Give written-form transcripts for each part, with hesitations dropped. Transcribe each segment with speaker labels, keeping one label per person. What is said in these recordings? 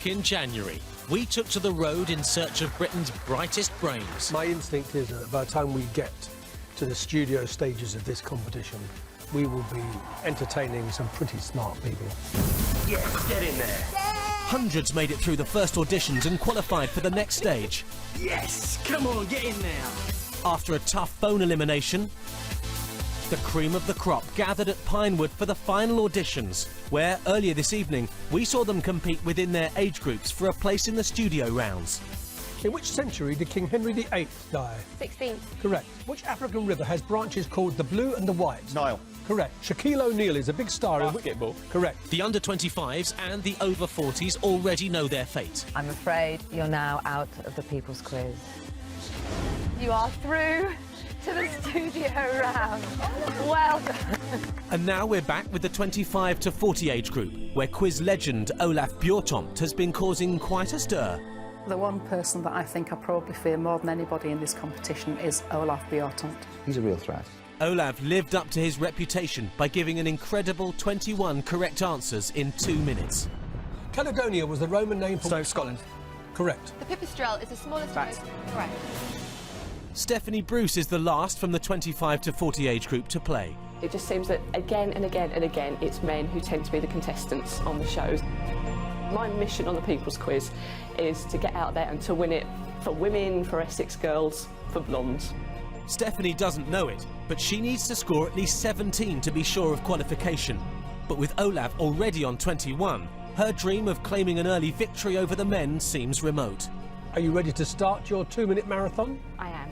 Speaker 1: Back in January, we took to the road in search of Britain's brightest brains.
Speaker 2: My instinct is that by the time we get to the studio stages of this competition, we will be entertaining some pretty smart people.
Speaker 3: Yes, get in there.
Speaker 1: Hundreds made it through the first auditions and qualified for the next stage.
Speaker 3: Yes, come on, get in there.
Speaker 1: After a tough phone elimination, the cream of the crop gathered at Pinewood for the final auditions, where earlier this evening we saw them compete within their age groups for a place in the studio rounds.
Speaker 2: In which century did King Henry VIII die?
Speaker 4: 16th.
Speaker 2: Correct. Which African river has branches called the Blue and the White?
Speaker 5: Nile.
Speaker 2: Correct. Shaquille O'Neal is a big star in
Speaker 5: Basketball.
Speaker 2: Correct.
Speaker 1: The under-25s and the over-40s already know their fate.
Speaker 6: I'm afraid you're now out of the People's Quiz.
Speaker 4: You are through to the studio round. Well done.
Speaker 1: And now we're back with the 25 to 40 age group, where quiz legend Olaf Bjortomt has been causing quite a stir.
Speaker 7: The one person that I think I probably fear more than anybody in this competition is Olaf Bjortomt.
Speaker 5: He's a real threat.
Speaker 1: Olaf lived up to his reputation by giving an incredible 21 correct answers in 2 minutes.
Speaker 2: Caledonia was the Roman name for...
Speaker 5: Scotland.
Speaker 2: Correct.
Speaker 4: The pipistrelle is the smallest...
Speaker 5: Facts.
Speaker 4: Correct.
Speaker 1: Stephanie Bruce is the last from the 25 to 40 age group to play.
Speaker 8: It just seems that again and again and again it's men who tend to be the contestants on the shows. My mission on the People's Quiz is to get out there and to win it for women, for Essex girls, for blondes.
Speaker 1: Stephanie doesn't know it, but she needs to score at least 17 to be sure of qualification. But with Olaf already on 21, her dream of claiming an early victory over the men seems remote.
Speaker 2: Are you ready to start your 2-minute marathon?
Speaker 4: I am.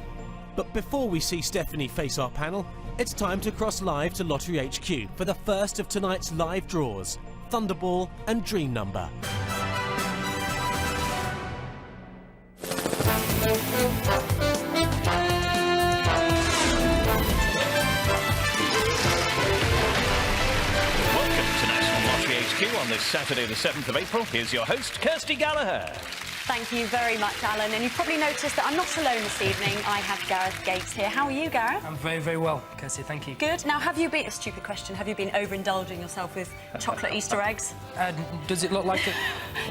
Speaker 1: But before we see Stephanie face our panel, it's time to cross live to Lottery HQ for the first of tonight's live draws, Thunderball and Dream Number.
Speaker 9: On this Saturday the 7th of April, here's your host, Kirsty Gallagher.
Speaker 10: Thank you very much, Alan. And you've probably noticed that I'm not alone this evening. I have Gareth Gates here. How are you, Gareth?
Speaker 11: I'm very, very well, Kirsty, thank you.
Speaker 10: Good. Now, have you been... A stupid question. Have you been overindulging yourself with chocolate Easter eggs?
Speaker 11: Does it look like it?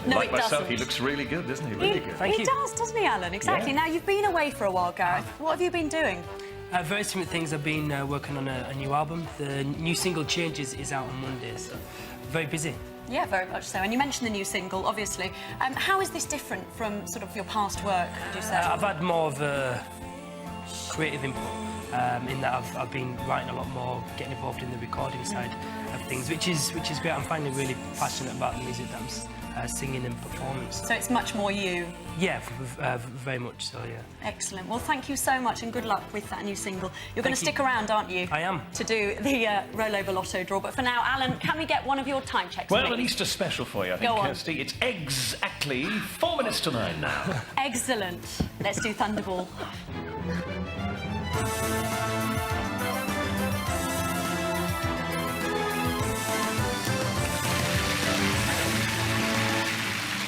Speaker 10: No,
Speaker 9: like
Speaker 10: it
Speaker 9: myself,
Speaker 10: doesn't.
Speaker 9: he looks really good, doesn't he? Really good.
Speaker 11: Thank
Speaker 10: He
Speaker 11: you.
Speaker 10: does, doesn't he, Alan? Exactly.
Speaker 9: Yeah.
Speaker 10: Now, you've been away for a while, Gareth. What have you been doing?
Speaker 11: Very similar things. I've been working on a new album. The new single, Changes, is out on Monday, so very busy.
Speaker 10: Yeah, very much so. And you mentioned the new single, obviously. How is this different from sort of your past work, would you say?
Speaker 11: I've had more of a creative input in that I've been writing a lot more, getting involved in the recording side of things, which is great. I'm finally really passionate about the music that I'm singing and performing.
Speaker 10: So it's much more you?
Speaker 11: Yeah, very much so, yeah.
Speaker 10: Excellent. Well, thank you so much and good luck with that new single. You're going to stick around, aren't you?
Speaker 11: I am.
Speaker 10: To do the rollover lotto draw. But for now, Alan, can we get one of your time checks,
Speaker 9: Well,
Speaker 10: please?
Speaker 9: an Easter special for you, I think,
Speaker 10: Go on.
Speaker 9: Kirsty. It's exactly 4 minutes to 9 now.
Speaker 10: Excellent. Let's do Thunderball.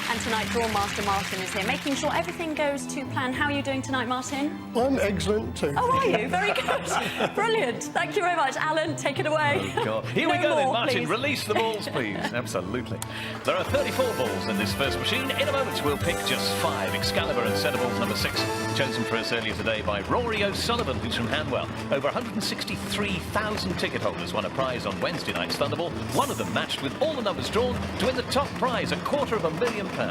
Speaker 10: And tonight, Draw Master Martin is here, making sure everything goes to plan. How are you doing tonight, Martin?
Speaker 12: I'm excellent too.
Speaker 10: Oh, are you? Very good. Brilliant. Thank you very much. Alan, take it away.
Speaker 9: Oh, God. Here we
Speaker 10: No
Speaker 9: go then,
Speaker 10: more,
Speaker 9: Martin.
Speaker 10: please.
Speaker 9: Release the balls, please. Absolutely. There are 34 balls in this first machine. In a moment, we'll pick just 5. Excalibur and Centerballs number 6, chosen for us earlier today by Rory O'Sullivan, who's from Hanwell. Over 163,000 ticket holders won a prize on Wednesday night's Thunderball. One of them matched with all the numbers drawn to win the top prize, £250,000,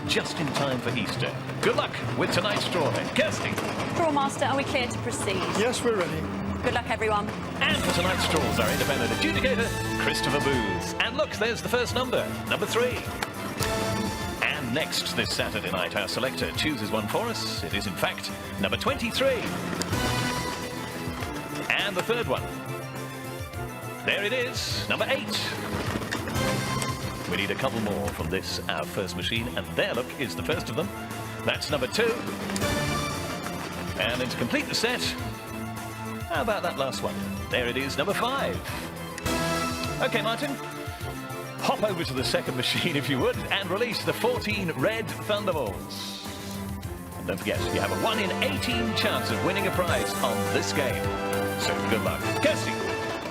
Speaker 9: just in time for Easter. Good luck with tonight's draw then. Kirsty.
Speaker 10: Draw Master, are we clear to proceed?
Speaker 12: Yes, we're ready.
Speaker 10: Good luck, everyone.
Speaker 9: And for tonight's draws, our independent adjudicator, Christopher Booth. And look, there's the first number, number 3. And next, this Saturday night, our selector chooses one for us. It is, in fact, number 23. And the third one. There it is, number 8. We need a couple more from this, our first machine, and there, look, is the first of them. That's number 2. And then to complete the set, how about that last one? There it is, number 5. OK, Martin, hop over to the second machine, if you would, and release the 14 red Thunderballs. And don't forget, you have a 1 in 18 chance of winning a prize on this game. So good luck. Kirsty.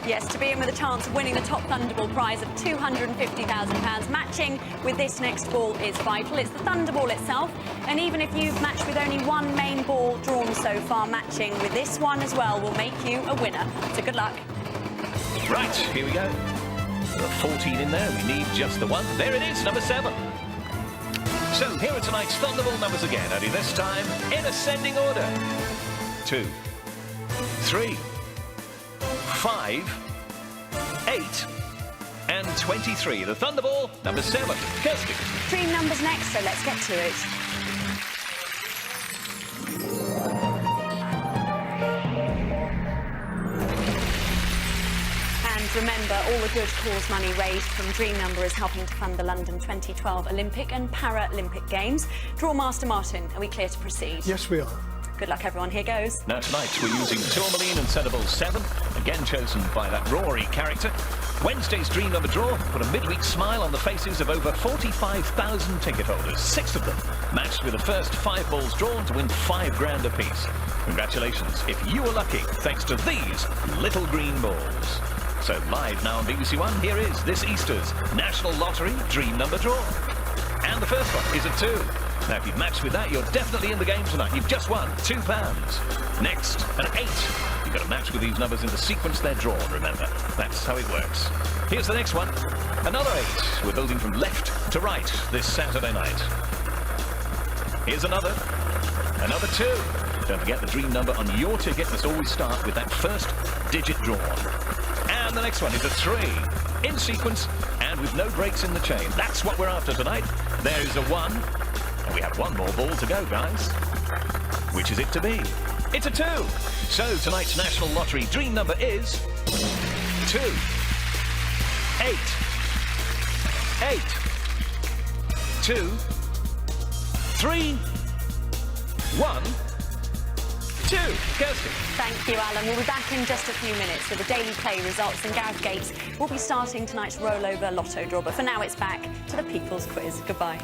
Speaker 10: Yes, to be in with a chance of winning the top Thunderball prize of £250,000. Matching with this next ball is vital. It's the Thunderball itself, and even if you've matched with only one main ball drawn so far, matching with this one as well will make you a winner. So good luck.
Speaker 9: Right, here we go. There are 14 in there. We need just the one. There it is, number 7. So here are tonight's Thunderball numbers again, only this time in ascending order. 2, 3, 5, 8, and 23. The Thunderball, number 7. Kirsty.
Speaker 10: Dream numbers next, so let's get to it. And remember, all the good cause money raised from Dream Number is helping to fund the London 2012 Olympic and Paralympic Games. Draw Master Martin, are we clear to proceed?
Speaker 12: Yes, we are.
Speaker 10: Good luck, everyone. Here goes.
Speaker 9: Now tonight we're using tourmaline and centre ball 7, again chosen by that Rory character. Wednesday's Dream Number draw put a midweek smile on the faces of over 45,000 ticket holders, 6 of them matched with the first 5 balls drawn to win £5 apiece. Congratulations if you were lucky thanks to these little green balls. So live now on BBC One, here is this Easter's National Lottery Dream Number draw. And the first one is a 2. Now, if you've matched with that, you're definitely in the game tonight. You've just won £2. Next, an 8. You've got to match with these numbers in the sequence they're drawn, remember. That's how it works. Here's the next one. Another 8. We're building from left to right this Saturday night. Here's another. Another 2. Don't forget the dream number on your ticket must always start with that first digit drawn. And the next one is a 3. In sequence and with no breaks in the chain. That's what we're after tonight. There is a 1. And we have one more ball to go, guys. Which is it to be? It's a 2. So tonight's National Lottery dream number is 2, 8, 8, 2, 3, 1, 2. Kirsty.
Speaker 10: Thank you, Alan. We'll be back in just a few minutes with the Daily Play results, and Gareth Gates will be starting tonight's rollover lotto draw. But for now, it's back to the People's Quiz. Goodbye.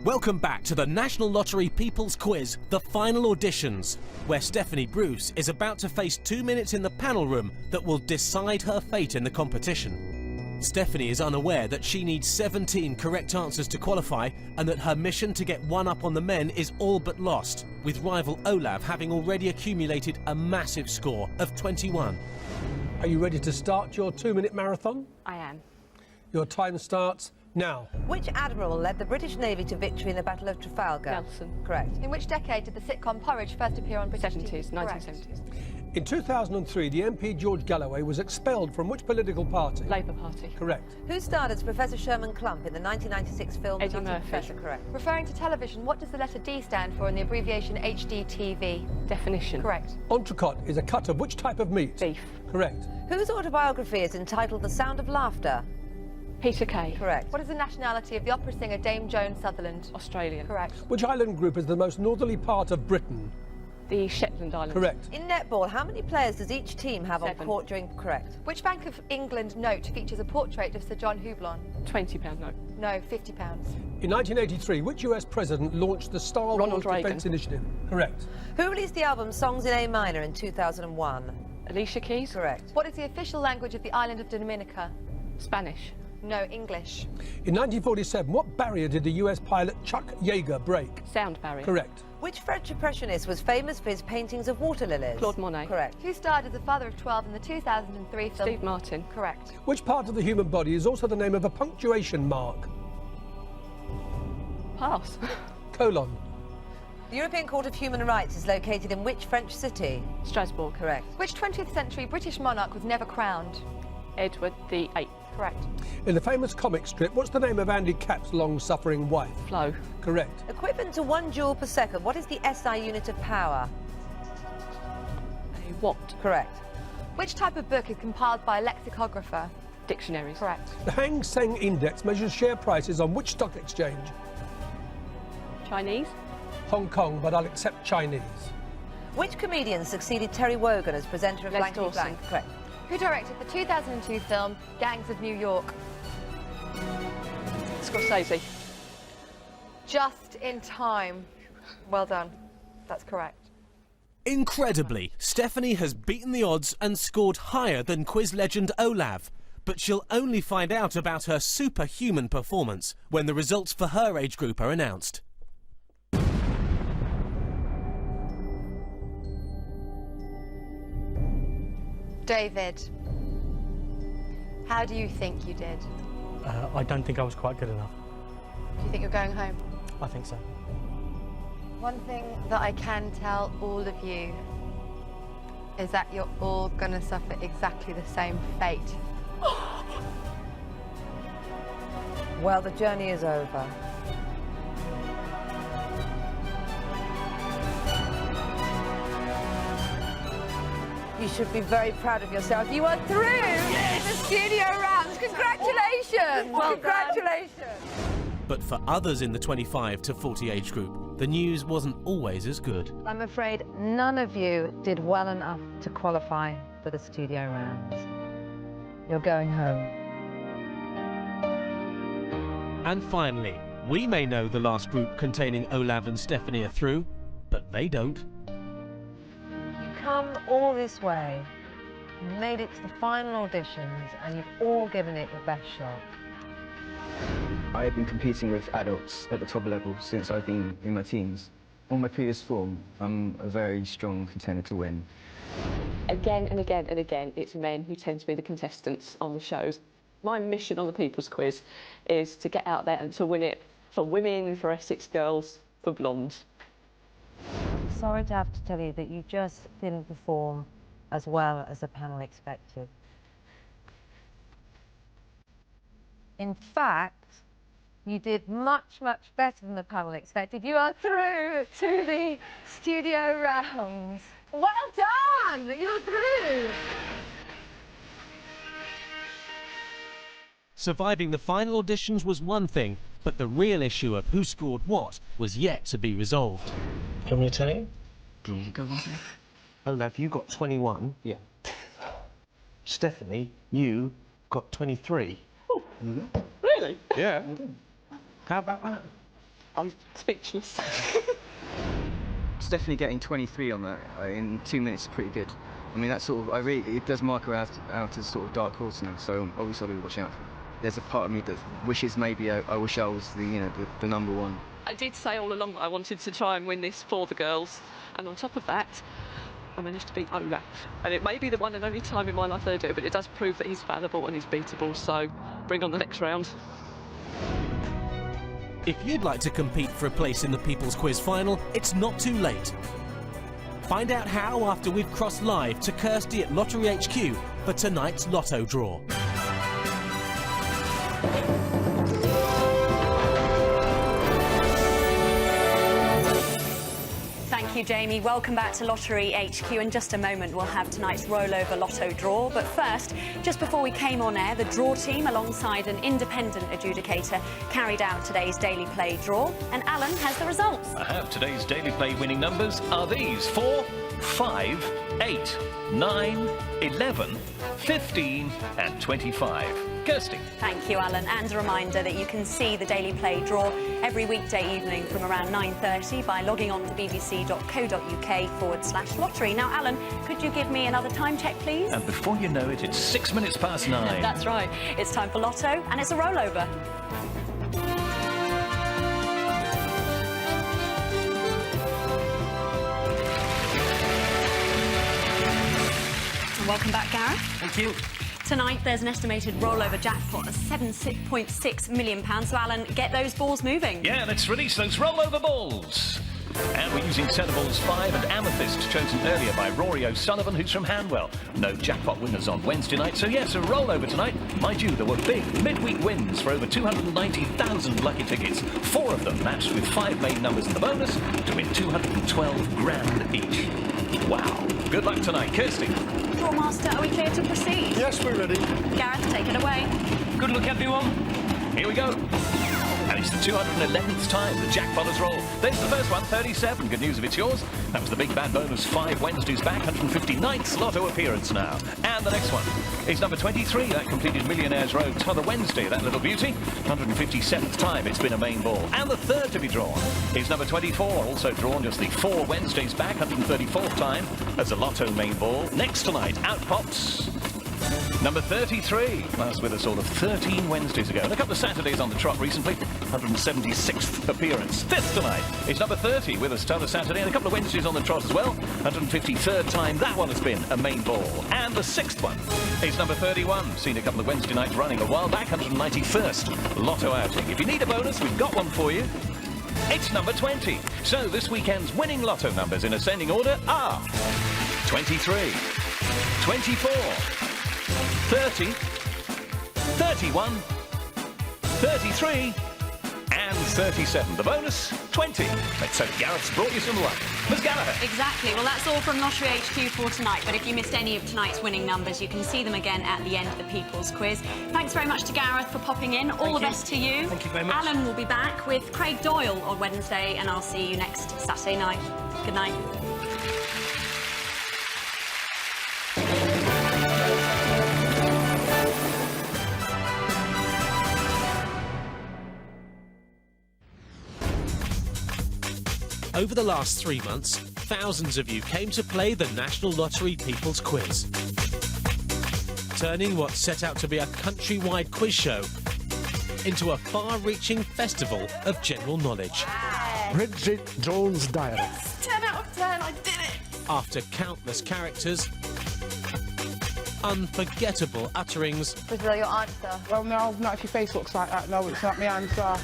Speaker 1: Welcome back to the National Lottery People's Quiz, the final auditions, where Stephanie Bruce is about to face 2 minutes in the panel room that will decide her fate in the competition. Stephanie is unaware that she needs 17 correct answers to qualify and that her mission to get one up on the men is all but lost, with rival Olav having already accumulated a massive score of 21.
Speaker 2: Are you ready to start your 2-minute marathon?
Speaker 10: I am.
Speaker 2: Your time starts now.
Speaker 6: Which admiral led the British Navy to victory in the Battle of Trafalgar?
Speaker 8: Nelson.
Speaker 6: Correct.
Speaker 4: In which decade did the sitcom Porridge first appear on British
Speaker 8: 70s,
Speaker 4: TV?
Speaker 8: 1970s.
Speaker 2: In 2003, the MP George Galloway was expelled from which political party?
Speaker 8: Labour Party.
Speaker 2: Correct.
Speaker 6: Who starred as Professor Sherman Klump in the 1996 film
Speaker 8: Eddie
Speaker 6: The Nutty
Speaker 8: Murphy.
Speaker 6: Professor? Correct.
Speaker 4: Referring to television, what does the letter D stand for in the abbreviation HDTV?
Speaker 8: Definition.
Speaker 4: Correct.
Speaker 2: Entrecote is a cut of which type of meat?
Speaker 8: Beef.
Speaker 2: Correct.
Speaker 6: Whose autobiography is entitled The Sound of Laughter?
Speaker 8: Peter Kay.
Speaker 6: Correct.
Speaker 4: What is the nationality of the opera singer Dame Joan Sutherland?
Speaker 8: Australian.
Speaker 4: Correct.
Speaker 2: Which island group is the most northerly part of Britain?
Speaker 8: The Shetland Islands.
Speaker 2: Correct.
Speaker 6: In netball, how many players does each team have
Speaker 8: 7.
Speaker 6: on court during... Correct.
Speaker 4: Which Bank of England note features a portrait of Sir John Houblon?
Speaker 8: £20 note.
Speaker 4: No, £50.
Speaker 2: In 1983, which US president launched the Star Wars
Speaker 8: Ronald Reagan.
Speaker 2: Defense Initiative? Correct.
Speaker 6: Who released the album Songs in A Minor in 2001?
Speaker 8: Alicia Keys.
Speaker 6: Correct.
Speaker 4: What is the official language of the island of Dominica?
Speaker 8: Spanish.
Speaker 4: No, English.
Speaker 2: In 1947, what barrier did the US pilot Chuck Yeager break?
Speaker 8: Sound barrier.
Speaker 2: Correct.
Speaker 6: Which French impressionist was famous for his paintings of water lilies?
Speaker 8: Claude Monet.
Speaker 6: Correct.
Speaker 4: Who starred as the father of 12 in the 2003 film?
Speaker 8: Steve Martin.
Speaker 4: Correct.
Speaker 2: Which part of the human body is also the name of a punctuation mark?
Speaker 8: Pass.
Speaker 2: Colon.
Speaker 6: The European Court of Human Rights is located in which French city?
Speaker 8: Strasbourg.
Speaker 6: Correct.
Speaker 4: Which 20th century British monarch was never crowned?
Speaker 8: Edward VIII.
Speaker 4: Correct.
Speaker 2: In the famous comic strip, what's the name of Andy Capp's long-suffering wife?
Speaker 8: Flo.
Speaker 2: Correct.
Speaker 6: Equivalent to 1 joule per second, what is the SI unit of power?
Speaker 8: A watt.
Speaker 6: Correct.
Speaker 4: Which type of book is compiled by a lexicographer?
Speaker 8: Dictionaries.
Speaker 4: Correct.
Speaker 2: The Hang Seng Index measures share prices on which stock exchange?
Speaker 8: Chinese.
Speaker 2: Hong Kong, but I'll accept Chinese.
Speaker 6: Which comedian succeeded Terry Wogan as presenter of
Speaker 8: Les
Speaker 6: Blankety
Speaker 8: Dawson.
Speaker 6: Blank? Correct.
Speaker 4: Who directed the 2002 film Gangs of New York?
Speaker 8: Scorsese.
Speaker 4: Just in time. Well done. That's correct.
Speaker 1: Incredibly, Stephanie has beaten the odds and scored higher than quiz legend Olav. But she'll only find out about her superhuman performance when the results for her age group are announced.
Speaker 4: David, how do you think you did?
Speaker 5: I don't think I was quite good enough.
Speaker 4: Do you think you're going home?
Speaker 5: I think so.
Speaker 4: One thing that I can tell all of you is that you're all going to suffer exactly the same fate.
Speaker 6: Well, the journey is over. You should be very proud of yourself. You are through the studio rounds. Congratulations!
Speaker 4: Well
Speaker 6: Congratulations!
Speaker 1: But for others in the 25 to 40 age group, the news wasn't always as good.
Speaker 6: I'm afraid none of you did well enough to qualify for the studio rounds. You're going home.
Speaker 1: And finally, we may know the last group containing Olav and Stephanie are through, but they don't.
Speaker 6: You've come all this way, you made it to the final auditions, and you've all given it your best shot.
Speaker 13: I have been competing with adults at the top level since I've been in my teens. On my previous form, I'm a very strong contender to win.
Speaker 8: Again and again and again, it's men who tend to be the contestants on the shows. My mission on the People's Quiz is to get out there and to win it for women, for Essex girls, for blondes.
Speaker 6: I'm sorry to have to tell you that you just didn't perform as well as the panel expected. In fact, you did much, much better than the panel expected. You are through to the studio rounds. Well done! You're through!
Speaker 1: Surviving the final auditions was one thing, but the real issue of who scored what was yet to be resolved.
Speaker 5: Do you want me to tell you?
Speaker 13: Go on.
Speaker 5: Olav, you got 21.
Speaker 13: Yeah.
Speaker 5: Stephanie, you got 23.
Speaker 8: Oh, really?
Speaker 5: Yeah. How about that?
Speaker 8: I'm speechless.
Speaker 13: Stephanie getting 23 on that in 2 minutes is pretty good. I mean, that's sort of, it does mark her out as sort of dark horse now, so obviously I'll be watching out for her. There's a part of me that wishes maybe I wish I was the number one.
Speaker 8: I did say all along that I wanted to try and win this for the girls, and on top of that, I managed to beat Olav. And it may be the one and only time in my life that I do it, but it does prove that he's fallible and he's beatable, so bring on the next round.
Speaker 1: If you'd like to compete for a place in the People's Quiz final, it's not too late. Find out how after we've crossed live to Kirsty at Lottery HQ for tonight's lotto draw.
Speaker 10: Thank you, Jamie. Welcome back to Lottery HQ. In just a moment, we'll have tonight's rollover lotto draw. But first, just before we came on air, the draw team, alongside an independent adjudicator, carried out today's Daily Play draw. And Alan has the results.
Speaker 9: I have today's Daily Play winning numbers are these: 4, 5, 8, 9, 11, 15 and 25. Kirsty.
Speaker 10: Thank you, Alan. And a reminder that you can see the Daily Play draw every weekday evening from around 9:30 by logging on to bbc.co.uk/lottery. Now, Alan, could you give me another time check, please?
Speaker 9: And before you know it, it's 6 minutes past 9.
Speaker 10: That's right. It's time for Lotto, and it's a rollover. Welcome back, Gareth.
Speaker 11: Thank you.
Speaker 10: Tonight, there's an estimated rollover jackpot of £7.6 million. So, Alan, get those balls moving.
Speaker 9: Yeah, let's release those rollover balls. And we're using Centre Balls 5 and Amethyst, chosen earlier by Rory O'Sullivan, who's from Hanwell. No jackpot winners on Wednesday night, so yes, a rollover tonight. Mind you, there were big midweek wins for over 290,000 lucky tickets. 4 of them matched with 5 main numbers in the bonus to win 212 grand each. Wow. Good luck tonight, Kirsty.
Speaker 10: Drawmaster, are we clear to proceed?
Speaker 12: Yes, we're ready.
Speaker 10: Gareth, take it away.
Speaker 11: Good luck, everyone.
Speaker 9: Here we go. And It's the 211th time the jackpot has rolled. There's the first one, 37. Good news if it's yours. That was the big bad bonus, 5 Wednesdays back, 159th lotto appearance now. And the next one is number 23. That completed Millionaires Road t'other Wednesday, that little beauty. 157th time it's been a main ball. And the third to be drawn is number 24, also drawn just the 4 Wednesdays back, 134th time as a lotto main ball. Next tonight, out pops number 33. Last with us all of 13 Wednesdays ago. And a couple of Saturdays on the trot recently. 176th appearance. Fifth tonight is number 30 with us t'other Saturday. And a couple of Wednesdays on the trot as well. 153rd time that one has been a main ball. And the sixth one is number 31. Seen a couple of Wednesday nights running a while back. 191st lotto outing. If you need a bonus, we've got one for you. It's number 20. So this weekend's winning lotto numbers in ascending order are 23, 24, 30, 31, 33 and 37. The bonus, 20. Let's hope Gareth's brought you some luck. Ms. Gallagher.
Speaker 10: Exactly. Well, that's all from Lottery HQ for tonight. But if you missed any of tonight's winning numbers, you can see them again at the end of the People's Quiz. Thanks very much to Gareth for popping in. All the best to you.
Speaker 11: Thank you very much.
Speaker 10: Alan will be back with Craig Doyle on Wednesday, and I'll see you next Saturday night. Good night.
Speaker 1: Over the last 3 months, thousands of you came to play the National Lottery People's Quiz, turning what set out to be a countrywide quiz show into a far-reaching festival of general knowledge.
Speaker 2: Bridget Jones' Diary.
Speaker 6: 10 out of 10, I did it!
Speaker 1: After countless characters, unforgettable utterings,
Speaker 4: Brazil, your answer.
Speaker 14: Well, no, not if your face looks like that. No, it's not my answer.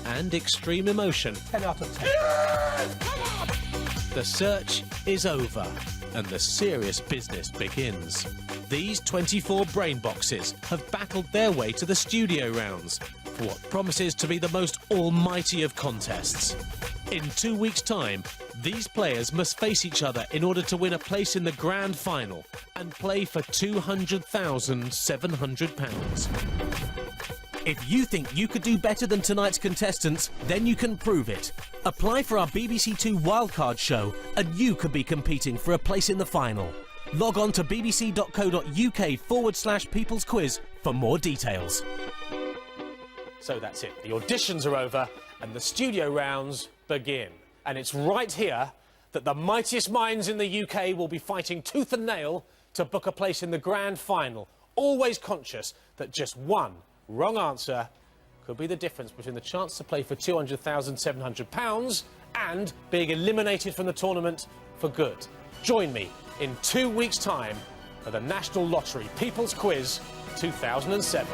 Speaker 1: and extreme emotion,
Speaker 2: 10 out of 10.
Speaker 1: the search is over and the serious business begins. These 24 brain boxes have battled their way to the studio rounds for what promises to be the most almighty of contests. In 2 weeks' time, these players must face each other in order to win a place in the grand final and play for £200,700. If you think you could do better than tonight's contestants, then you can prove it. Apply for our BBC Two wildcard show and you could be competing for a place in the final. Log on to bbc.co.uk/People's Quiz for more details. So that's it. The auditions are over and the studio rounds begin. And it's right here that the mightiest minds in the UK will be fighting tooth and nail to book a place in the grand final, always conscious that just one wrong answer could be the difference between the chance to play for £200,700 and being eliminated from the tournament for good. Join me in 2 weeks' time for the National Lottery People's Quiz 2007.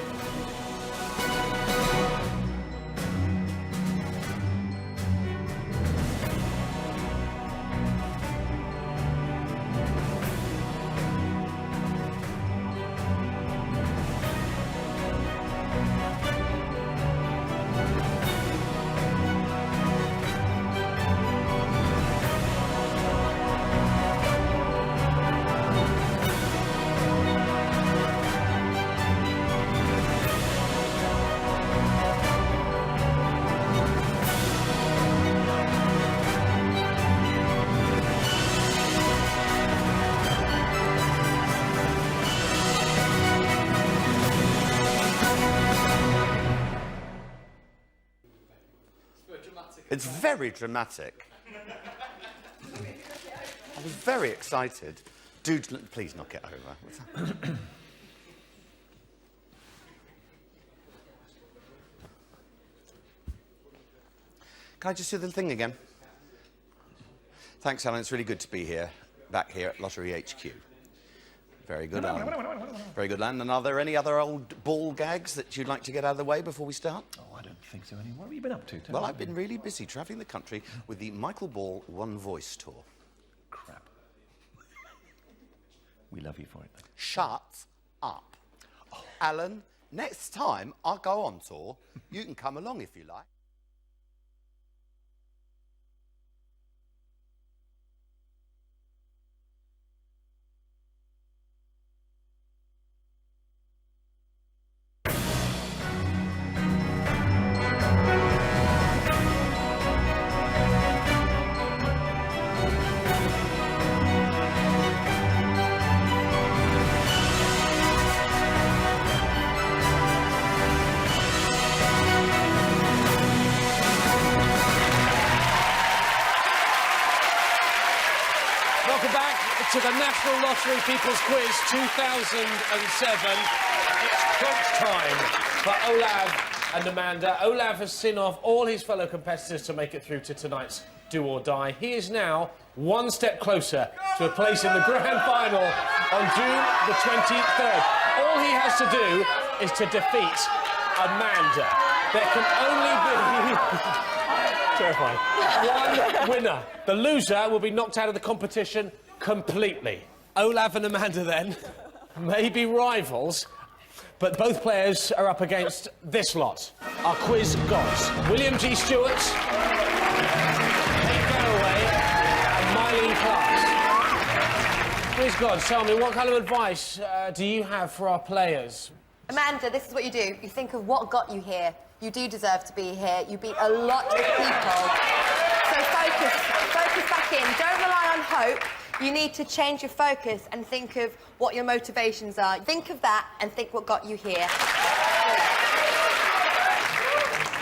Speaker 15: It's very dramatic. I was very excited. Please knock it over. Can I just do the thing again? Thanks, Alan. It's really good to be here, back here at Lottery HQ. Very good, Alan. Very good, Alan. And are there any other old ball gags that you'd like to get out of the way before we start?
Speaker 16: Oh, I don't think so anymore. What have you been up to?
Speaker 15: Well, I've been really busy travelling the country with the Michael Ball One Voice Tour.
Speaker 16: Crap. We love you for it, though.
Speaker 15: Shut up. Oh. Alan, next time I go on tour, you can come along if you like.
Speaker 17: National Lottery People's Quiz 2007. It's crunch time for Olav and Amanda. Olav has seen off all his fellow competitors to make it through to tonight's Do or Die. He is now one step closer to a place in the grand final on June the 23rd. All he has to do is to defeat Amanda. There can only be... terrifying. One winner. The loser will be knocked out of the competition completely. Olav and Amanda, then, may be rivals, but both players are up against this lot. Our quiz gods. William G. Stewart, Kate Garraway, and Mylene Clark. Quiz gods, tell me, what kind of advice do you have for our players?
Speaker 4: Amanda, this is what you do. You think of what got you here. You do deserve to be here. You beat a lot of people. So focus back in. Don't rely on hope. You need to change your focus and think of what your motivations are. Think of that and think what got you here.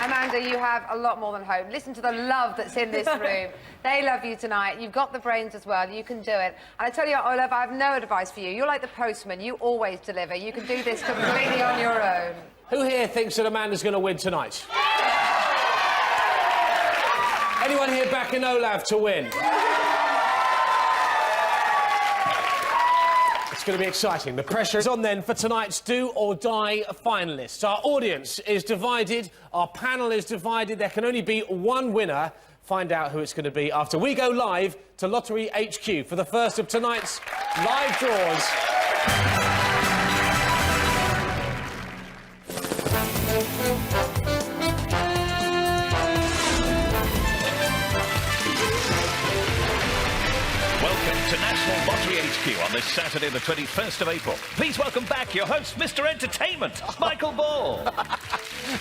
Speaker 6: Amanda, you have a lot more than hope. Listen to the love that's in this room. They love you tonight. You've got the brains as well. You can do it. And I tell you what, Olav, I have no advice for you. You're like the postman. You always deliver. You can do this completely on your own.
Speaker 17: Who here thinks that Amanda's going to win tonight? Anyone here backing Olav to win? It's going to be exciting. The pressure is on then for tonight's Do or Die finalists. Our audience is divided. Our panel is divided. There can only be one winner. Find out who it's going to be after we go live to Lottery HQ for the first of tonight's live draws.
Speaker 9: To National Lottery HQ on this Saturday, the 21st of April. Please welcome back your host, Mr. Entertainment, Michael Ball.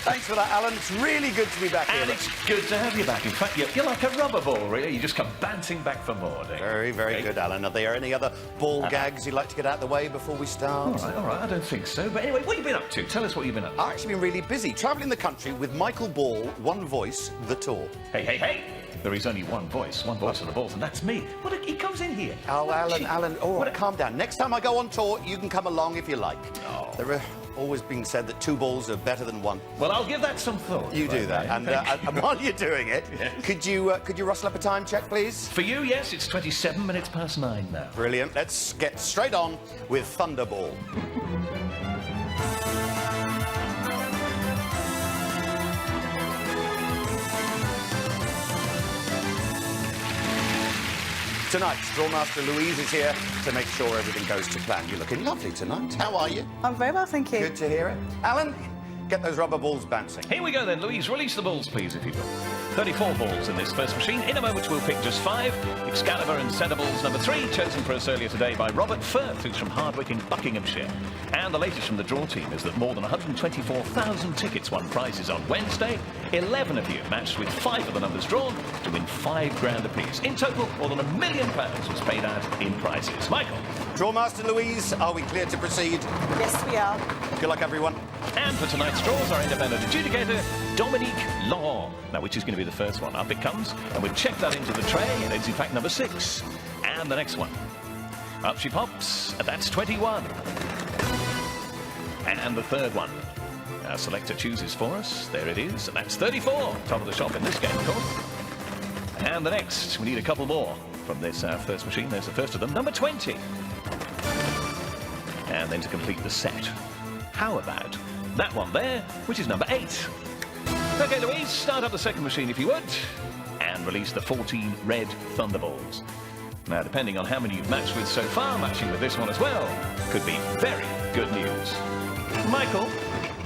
Speaker 15: Thanks for that, Alan. It's really good to be back here.
Speaker 9: And it's good to have you back. In fact, you're like a rubber ball, really. You just come bouncing back for more, don't you?
Speaker 15: Very, very good, Alan. Are there any other ball gags you'd like to get out of the way before we start?
Speaker 9: All right, I don't think so. But anyway, what have you been up to? Tell us what you've been up to.
Speaker 15: I've actually been really busy, travelling the country with Michael Ball, One Voice, The Tour.
Speaker 9: Hey, hey, hey! There is only one voice of the balls, and that's me. He comes in here.
Speaker 15: Oh, Alan, all right, calm down. Next time I go on tour, you can come along if you like.
Speaker 9: Oh.
Speaker 15: There are always been said that two balls are better than one.
Speaker 9: Well, I'll give that some thought.
Speaker 15: You do that. And while you're doing it, yes. could you rustle up a time check, please?
Speaker 9: For you, yes, it's 27 minutes past 9 now.
Speaker 15: Brilliant. Let's get straight on with Thunderball. Tonight, Drawmaster Louise is here to make sure everything goes to plan. You're looking lovely tonight. How are you?
Speaker 14: I'm very well, thank you.
Speaker 15: Good to hear it. Alan, get those rubber balls bouncing.
Speaker 9: Here we go then, Louise. Release the balls, please, if you will. 34 balls in this first machine. In a moment, we'll pick just 5. Excalibur and Centre Balls number 3, chosen for us earlier today by Robert Firth, who's from Hardwick in Buckinghamshire. And the latest from the draw team is that more than 124,000 tickets won prizes on Wednesday. 11 of you matched with 5 of the numbers drawn to win £5,000 apiece. In total, more than £1 million was paid out in prizes. Michael.
Speaker 15: Drawmaster Louise, are we clear to proceed?
Speaker 14: Yes, we are.
Speaker 15: Good luck, everyone.
Speaker 9: And for tonight's draws, our independent adjudicator, Dominique Laurent. Now, which is going to be the first one? Up it comes, and we've checked that into the tray, and it's in fact number 6. And the next one. Up she pops, and that's 21. And the third one. Our selector chooses for us. There it is, and that's 34. Top of the shop in this game, of course. And the next, we need a couple more from this first machine. There's the first of them, number 20. And then to complete the set, how about that one there, which is number 8. OK, Louise, start up the second machine if you would, and release the 14 red Thunderballs. Now, depending on how many you've matched with so far, matching with this one as well could be very good news. Michael?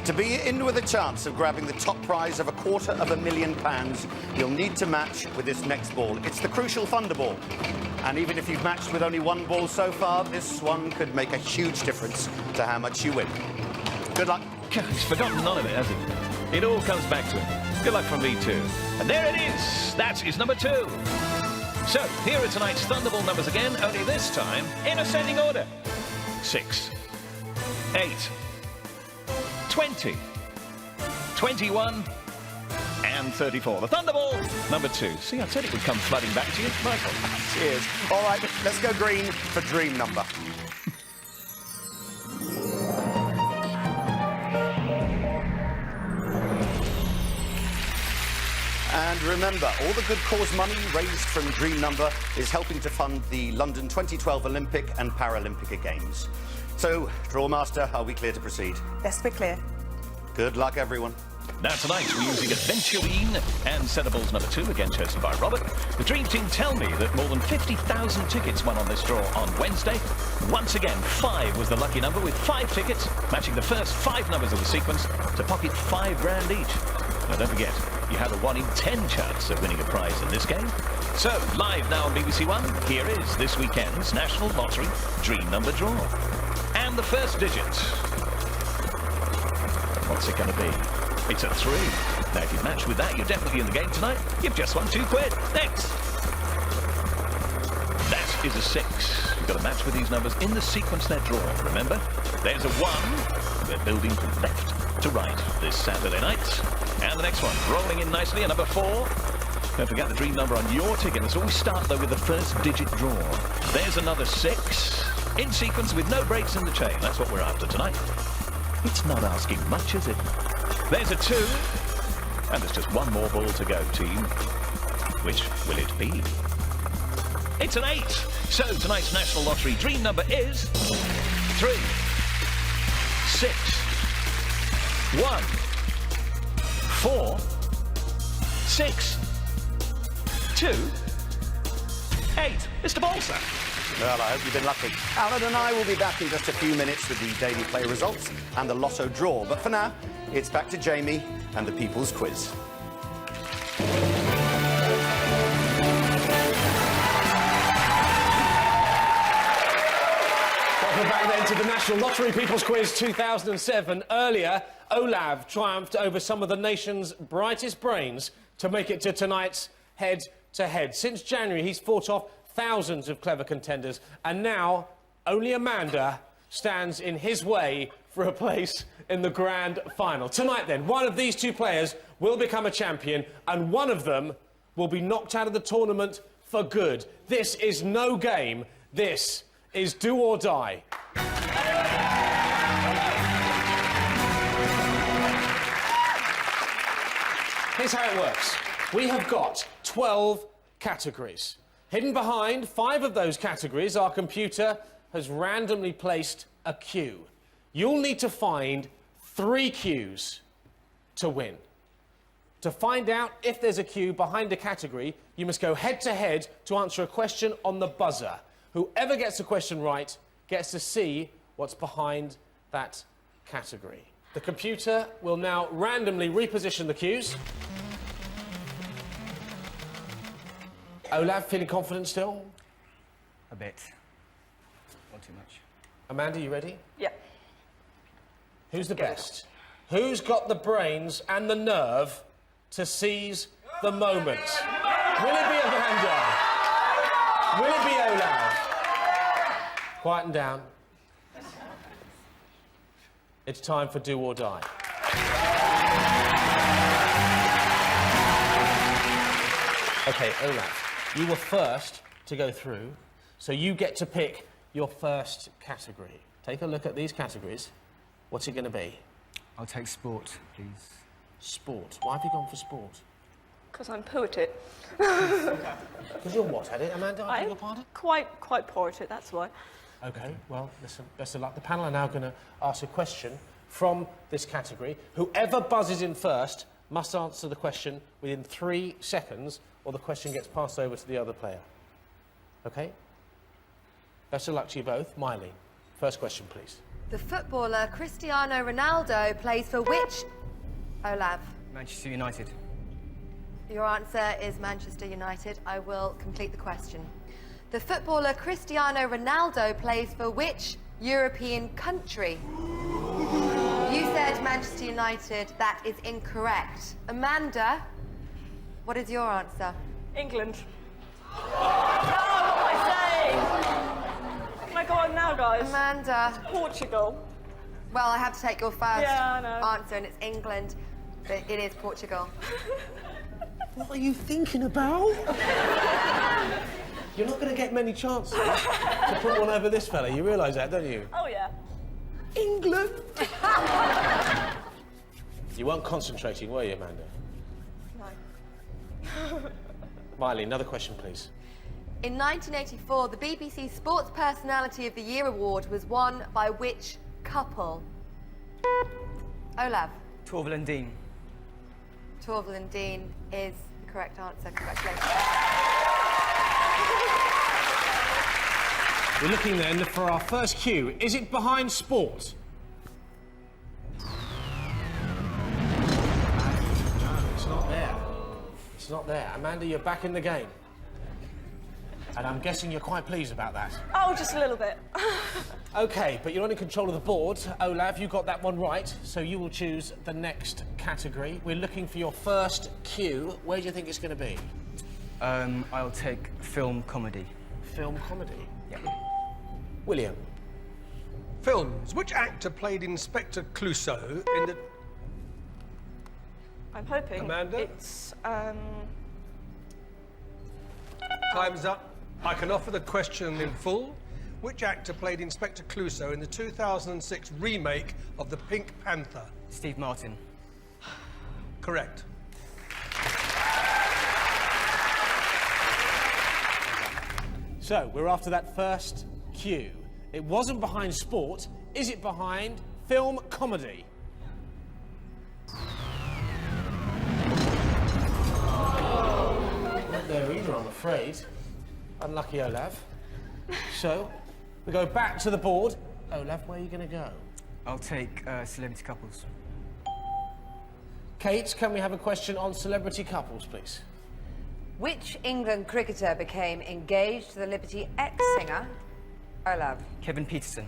Speaker 15: To be in with a chance of grabbing the top prize of £250,000, you'll need to match with this next ball. It's the crucial Thunderball. And even if you've matched with only one ball so far, this one could make a huge difference to how much you win. Good luck.
Speaker 9: He's forgotten none of it, has he? It all comes back to him. Good luck from me too. And there it is. That is number 2. So, here are tonight's Thunderball numbers again, only this time in ascending order. 6, 8, 20, 21, and and 34. The Thunderball, number 2. See, I said it would come flooding back to you. Nice one.
Speaker 15: Cheers. All right, let's go green for dream number. And remember, all the good cause money raised from Dream Number is helping to fund the London 2012 Olympic and Paralympic Games. So, Drawmaster, are we clear to proceed?
Speaker 14: Yes, we're clear.
Speaker 15: Good luck, everyone.
Speaker 9: Now tonight we're using Adventurine and Centreballs number 2, again chosen by Robert. The Dream Team tell me that more than 50,000 tickets won on this draw on Wednesday. Once again, 5 was the lucky number with 5 tickets, matching the first 5 numbers of the sequence to pocket £5 each. Now don't forget, you have a 1 in 10 chance of winning a prize in this game. So, live now on BBC One, here is this weekend's National Lottery Dream Number Draw. And the first digit. What's it going to be? It's a 3. Now, if you match with that, you're definitely in the game tonight. You've just won £2. Next. That is a 6. You've got to match with these numbers in the sequence they're drawn, remember? There's a 1. We're building from left to right this Saturday night. And the next one, rolling in nicely, a number 4. Don't forget the dream number on your ticket. Let's always start, though, with the first digit drawn. There's another 6. In sequence with no breaks in the chain. That's what we're after tonight. It's not asking much, is it? There's a 2. And there's just one more ball to go, team. Which will it be? It's an 8. So tonight's National Lottery dream number is 3, 6, 1, 4, 6, 2, 8. Mr. Bolser.
Speaker 15: Well, I hope you've been lucky. Alan and I will be back in just a few minutes with the Daily Play results and the Lotto draw. But for now, it's back to Jamie and the People's Quiz.
Speaker 17: Welcome back then to the National Lottery People's Quiz 2007. Earlier, Olav triumphed over some of the nation's brightest brains to make it to tonight's head-to-head. Since January, he's fought off thousands of clever contenders, and now only Amanda stands in his way for a place in the grand final. Tonight, then, one of these two players will become a champion, and one of them will be knocked out of the tournament for good. This is no game. This is do or die. Here's how it works. We have got 12 categories. Hidden behind 5 of those categories, our computer has randomly placed a cue. You'll need to find 3 cues to win. To find out if there's a cue behind a category, you must go head-to-head to answer a question on the buzzer. Whoever gets the question right gets to see what's behind that category. The computer will now randomly reposition the cues. Olav, feeling confident still?
Speaker 13: A bit. Not too much.
Speaker 17: Amanda, you ready?
Speaker 8: Yeah.
Speaker 17: Who's the best? Who's got the brains and the nerve to seize the moment? Will it be Amanda? Will it be Olav? Quieten down. It's time for do or die. OK, Olav, you were first to go through, so you get to pick your first category. Take a look at these categories. What's it going to be?
Speaker 13: I'll take sport, please.
Speaker 17: Sport. Why have you gone for sport?
Speaker 8: Because I'm poor at it.
Speaker 17: Because you're what at it, Amanda? I beg your pardon?
Speaker 8: Quite poor at it, that's why.
Speaker 17: OK, well, listen, best of luck. The panel are now going to ask a question from this category. Whoever buzzes in first must answer the question within 3 seconds, or the question gets passed over to the other player. OK? Best of luck to you both. Miley, first question, please.
Speaker 4: The footballer Cristiano Ronaldo plays for which... Olav.
Speaker 13: Manchester United.
Speaker 4: Your answer is Manchester United. I will complete the question. The footballer Cristiano Ronaldo plays for which European country? You said Manchester United. That is incorrect. Amanda, what is your answer?
Speaker 8: England. No, what am I saying? Can I go on now, guys?
Speaker 4: Amanda.
Speaker 8: It's Portugal.
Speaker 4: Well, I have to take your first
Speaker 8: Yeah, I know.
Speaker 4: answer, and it's England, but it is Portugal.
Speaker 17: What are you thinking about? You're not going to get many chances to put one over this fella. You realise that, don't you?
Speaker 8: Oh, yeah.
Speaker 17: England! You weren't concentrating, were you, Amanda?
Speaker 4: No.
Speaker 17: Miley, another question, please.
Speaker 4: In 1984, the BBC Sports Personality of the Year award was won by which couple? Olav.
Speaker 18: Torval and Dean.
Speaker 4: Torval and Dean is the correct answer. Congratulations.
Speaker 17: We're looking then for our first cue. Is it behind sport? No, it's not there. It's not there. Amanda, you're back in the game. And I'm guessing you're quite pleased about that.
Speaker 8: Oh, just a little bit.
Speaker 17: OK, but you're not in control of the board. Olav, you got that one right, so you will choose the next category. We're looking for your first cue. Where do you think it's going to be?
Speaker 18: I'll take film comedy.
Speaker 17: Film comedy?
Speaker 18: Yeah.
Speaker 17: William.
Speaker 2: Films. Which actor played Inspector Clouseau in the...
Speaker 8: I'm hoping
Speaker 2: Amanda?
Speaker 8: it's,
Speaker 2: Time's up. I can offer the question in full. Which actor played Inspector Clouseau in the 2006 remake of The Pink Panther?
Speaker 18: Steve Martin.
Speaker 2: Correct.
Speaker 17: So, we're after that first cue. It wasn't behind sport. Is it behind film comedy? Not there either, I'm afraid. Unlucky, Olav. So, we go back to the board. Olav, where are you going to go?
Speaker 18: I'll take celebrity couples.
Speaker 17: Kate, can we have a question on celebrity couples, please?
Speaker 6: Which England cricketer became engaged to the Liberty X singer? Olav.
Speaker 18: Kevin Peterson.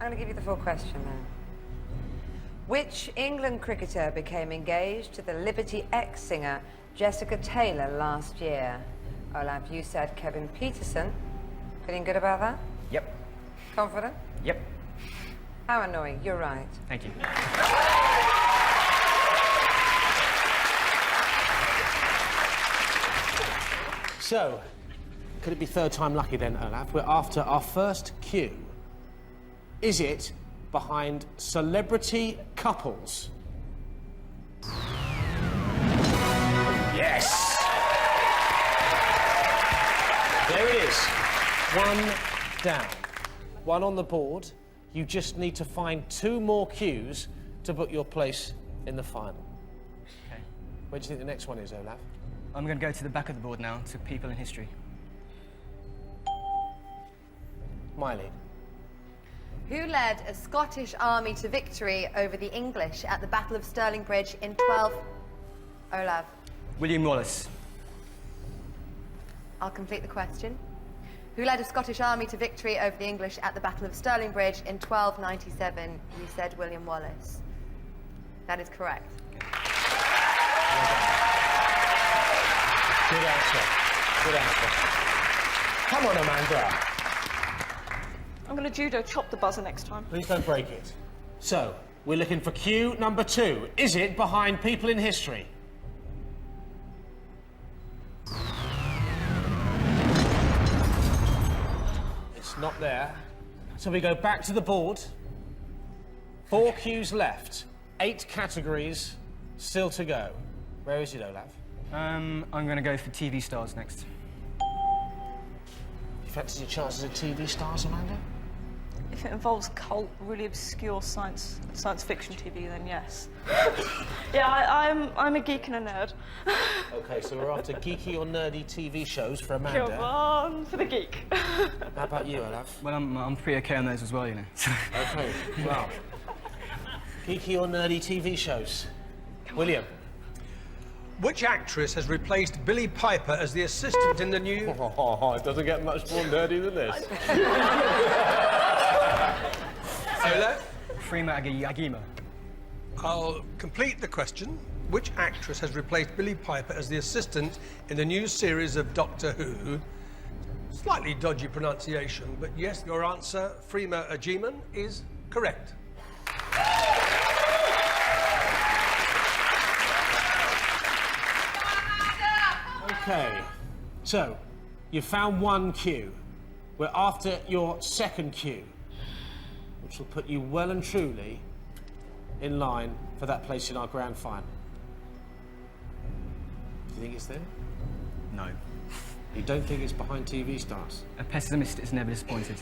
Speaker 6: I'm going to give you the full question then. Which England cricketer became engaged to the Liberty X singer Jessica Taylor last year? Olav, you said Kevin Peterson. Feeling good about that?
Speaker 18: Yep.
Speaker 6: Confident?
Speaker 18: Yep.
Speaker 6: How annoying. You're right.
Speaker 18: Thank you.
Speaker 17: So, could it be third time lucky then, Olav? We're after our first cue. Is it behind celebrity couples? Yes! There it is. One down. One on the board. You just need to find 2 more cues to book your place in the final.
Speaker 18: Okay.
Speaker 17: Where do you think the next one is, Olav?
Speaker 18: I'm going to go to the back of the board now, to people in history.
Speaker 17: Miley.
Speaker 4: Who led a Scottish army to victory over the English at the Battle of Stirling Bridge in 12... Olav.
Speaker 18: William Wallace.
Speaker 4: I'll complete the question. Who led a Scottish army to victory over the English at the Battle of Stirling Bridge in 1297? You said William Wallace. That is correct.
Speaker 17: Good answer. Good answer. Come on, Amanda.
Speaker 8: I'm going to judo chop the buzzer next time.
Speaker 17: Please don't break it. So, we're looking for cue number 2. Is it behind people in history? It's not there. So we go back to the board. 4 cues left. 8 categories still to go. Where is it, Olav?
Speaker 18: I'm going to go for TV stars next.
Speaker 17: You fancy your chances at TV stars, Amanda?
Speaker 8: If it involves cult, really obscure science fiction TV, then yes. Yeah, I'm a geek and a nerd.
Speaker 17: OK, so we're after geeky or nerdy TV shows for Amanda.
Speaker 8: Come on, for the geek.
Speaker 17: How about you, Olav?
Speaker 18: Well, I'm pretty okay on those as well, you know.
Speaker 17: OK, well, geeky or nerdy TV shows. William.
Speaker 2: Which actress has replaced Billie Piper as the assistant in the new...
Speaker 17: Oh, it doesn't get much more nerdy than this.
Speaker 2: Olav?
Speaker 18: Freema Agima.
Speaker 2: I'll complete the question. Which actress has replaced Billie Piper as the assistant in the new series of Doctor Who? Slightly dodgy pronunciation, but yes, your answer, Freema Agyeman, is correct.
Speaker 17: OK, so you found one cue. We're after your second cue, which will put you well and truly in line for that place in our grand final. Do you think it's there?
Speaker 18: No.
Speaker 17: You don't think it's behind TV stars?
Speaker 18: A pessimist is never disappointed.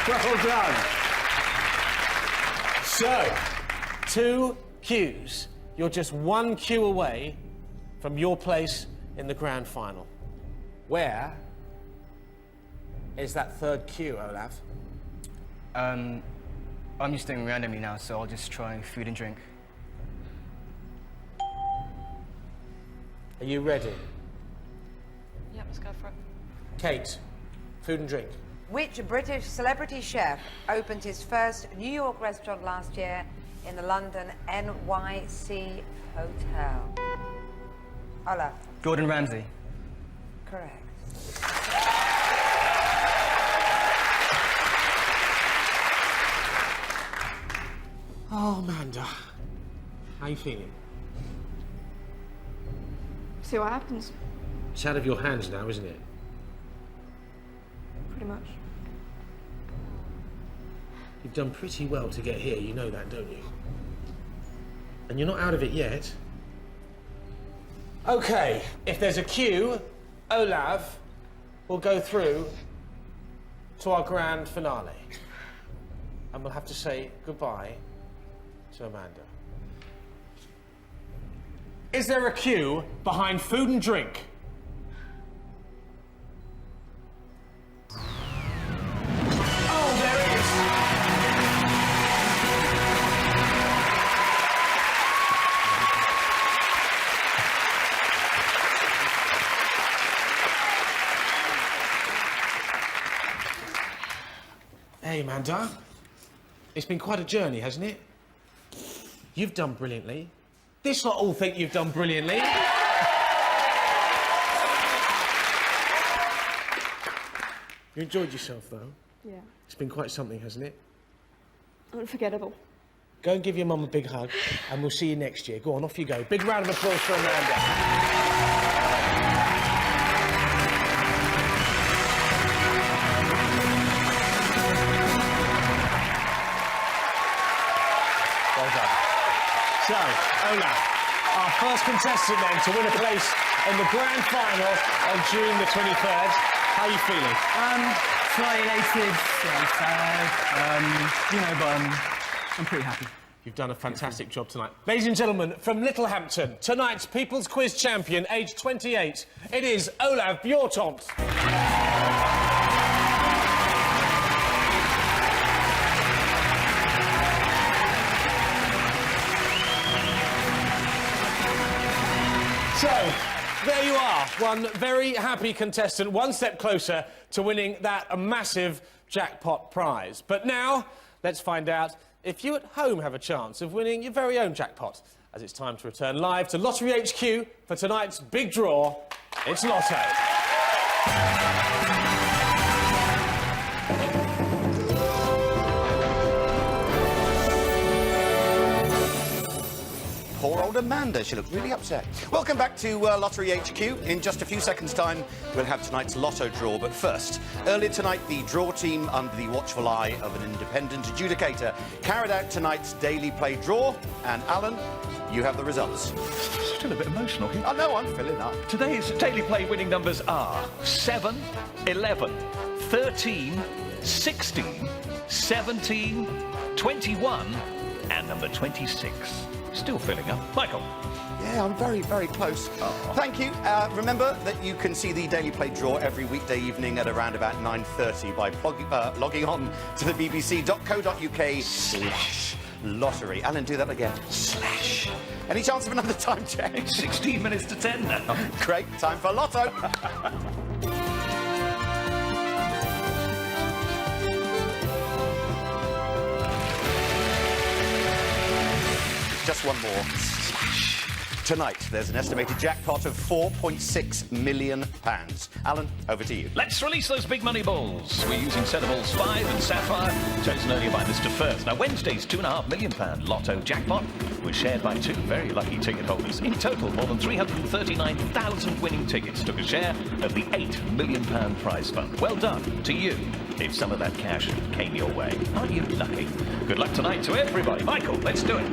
Speaker 17: Well done. So, 2 cues. You're just 1 cue away from your place in the grand final. Where is that 3rd cue, Olaf?
Speaker 18: I'm just doing randomly now, so I'll just try food and drink.
Speaker 17: Are you ready?
Speaker 6: Yep, let's go for it.
Speaker 17: Kate, food and drink.
Speaker 19: Which British celebrity chef opened his first New York restaurant last year in the London NYC Hotel? Olaf.
Speaker 18: Gordon Ramsay.
Speaker 19: Correct.
Speaker 17: Oh, Amanda. How you feeling?
Speaker 20: See what happens,
Speaker 17: It's out of your hands now, isn't it?
Speaker 20: pretty much.
Speaker 17: You've done pretty well to get here, you know that, don't you? And you're not out of it yet. OK, if there's a cue, Olav will go through to our grand finale. And we'll have to say goodbye to Amanda. Is there a cue behind food and drink? Oh, there it is! Hey, Amanda. It's been quite a journey, hasn't it? You've done brilliantly. This lot all think you've done brilliantly. You enjoyed yourself, though.
Speaker 20: Yeah.
Speaker 17: It's been quite something, hasn't it?
Speaker 20: Unforgettable.
Speaker 17: Go and give your mum a big hug, and we'll see you next year. Go on, off you go. Big round of applause for Amanda. Well done. So, Olaf, our first contestant then to win a place in the grand final on June the 23rd. How are you feeling?
Speaker 18: Slightly elated, sad, you know, but I'm pretty happy.
Speaker 17: You've done a fantastic job tonight. Ladies and gentlemen, from Littlehampton, tonight's People's Quiz champion, aged 28, it is Olav Bjortomt. So, there you are, one very happy contestant, one step closer to winning that massive jackpot prize. But now, let's find out if you at home have a chance of winning your very own jackpot, as it's time to return live to Lottery HQ for tonight's big draw. It's Lotto.
Speaker 15: Poor old Amanda, she looked really upset. Welcome back to Lottery HQ. In just a few seconds' time, we'll have tonight's Lotto draw. But first, earlier tonight, the draw team, under the watchful eye of an independent adjudicator, carried out tonight's daily play draw. And Alan, you have the results.
Speaker 9: Still a bit emotional here.
Speaker 15: Oh, no, I'm filling up.
Speaker 9: Today's daily play winning numbers are 7, 11, 13, 16, 17, 21, and number 26. Still filling up. Michael.
Speaker 15: Yeah, I'm very, very close.
Speaker 9: Oh.
Speaker 15: Thank you. Remember that you can see the Daily Play draw every weekday evening at around about 9:30 by logging on to the bbc.co.uk/lottery. Alan, do that again. /. Any chance of another time check?
Speaker 9: It's 16 minutes to 10 now.
Speaker 15: Great. Time for Lotto. Just one more. Tonight, there's an estimated jackpot of £4.6 million. Alan, over to you.
Speaker 9: Let's release those big money balls. We're using centre balls 5 and Sapphire, chosen earlier by Mr. Firth. Now, Wednesday's £2.5 million lotto jackpot was shared by 2 very lucky ticket holders. In total, more than 339,000 winning tickets took a share of the £8 million prize fund. Well done to you if some of that cash came your way. Aren't you lucky? Good luck tonight to everybody. Michael, let's do it.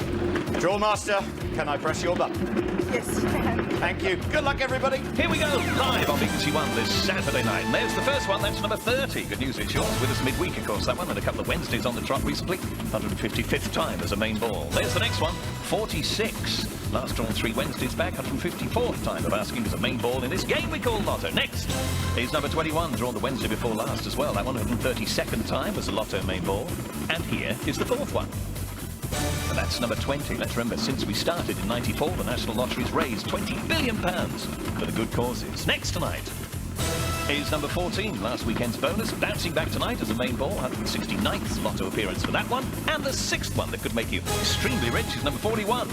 Speaker 15: Draw Master, can I press your button?
Speaker 19: Yes, you can.
Speaker 15: Thank you. Good luck, everybody.
Speaker 9: Here we go, live on BBC One this Saturday night. And there's the first one, that's number 30. Good news, it's yours with us midweek, of course, that one, and a couple of Wednesdays on the trot recently. 155th time as a main ball. There's the next one, 46. Last drawn 3 Wednesdays back, 154th time of asking as a main ball in this game we call Lotto. Next is number 21, drawn the Wednesday before last as well. That 132nd time as a Lotto main ball. And here is the 4th one. And that's number 20. Let's remember, since we started in '94, the National Lottery's raised £20 billion for the good causes. Next tonight is number 14, last weekend's bonus, bouncing back tonight as a main ball, 169th Lotto appearance for that one. And the 6th one that could make you extremely rich is number 41.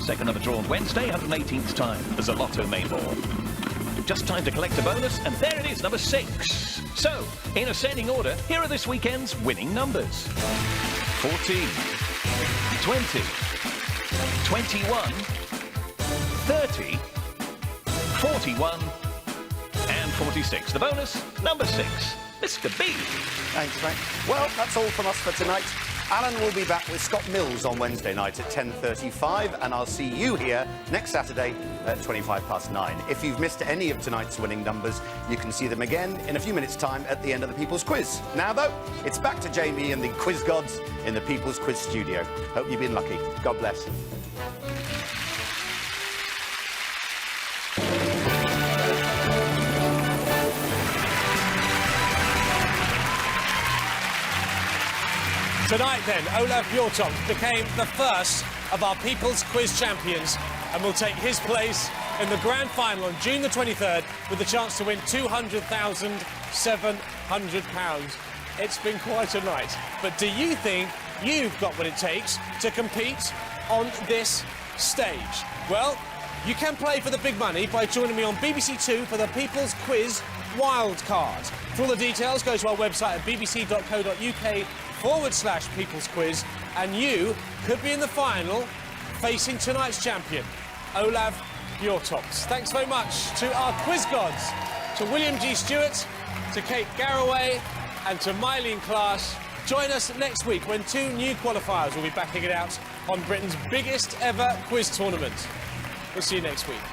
Speaker 9: Second number drawn Wednesday, 118th time as a Lotto main ball. Just time to collect a bonus, and there it is, number 6. So, in ascending order, here are this weekend's winning numbers. 14, 20, 21, 30, 41, and 46. The bonus, number 6, Mr. B.
Speaker 15: Thanks, Frank. Well, that's all from us for tonight. Alan will be back with Scott Mills on Wednesday night at 10:35, and I'll see you here next Saturday at 9:25. If you've missed any of tonight's winning numbers, you can see them again in a few minutes' time at the end of the People's Quiz. Now, though, it's back to Jamie and the quiz gods in the People's Quiz studio. Hope you've been lucky. God bless.
Speaker 17: Tonight, then, Olaf Bjortok became the first of our People's Quiz champions and will take his place in the grand final on June the 23rd with the chance to win £200,700. It's been quite a night. But do you think you've got what it takes to compete on this stage? Well, you can play for the big money by joining me on BBC Two for the People's Quiz Wildcard. For all the details, go to our website at bbc.co.uk/People's Quiz, and you could be in the final facing tonight's champion, Olaf Bjortok. Thanks very much to our quiz gods, to William G. Stewart, to Kate Garraway, and to Mylene Class. Join us next week when 2 new qualifiers will be backing it out on Britain's biggest ever quiz tournament. We'll see you next week.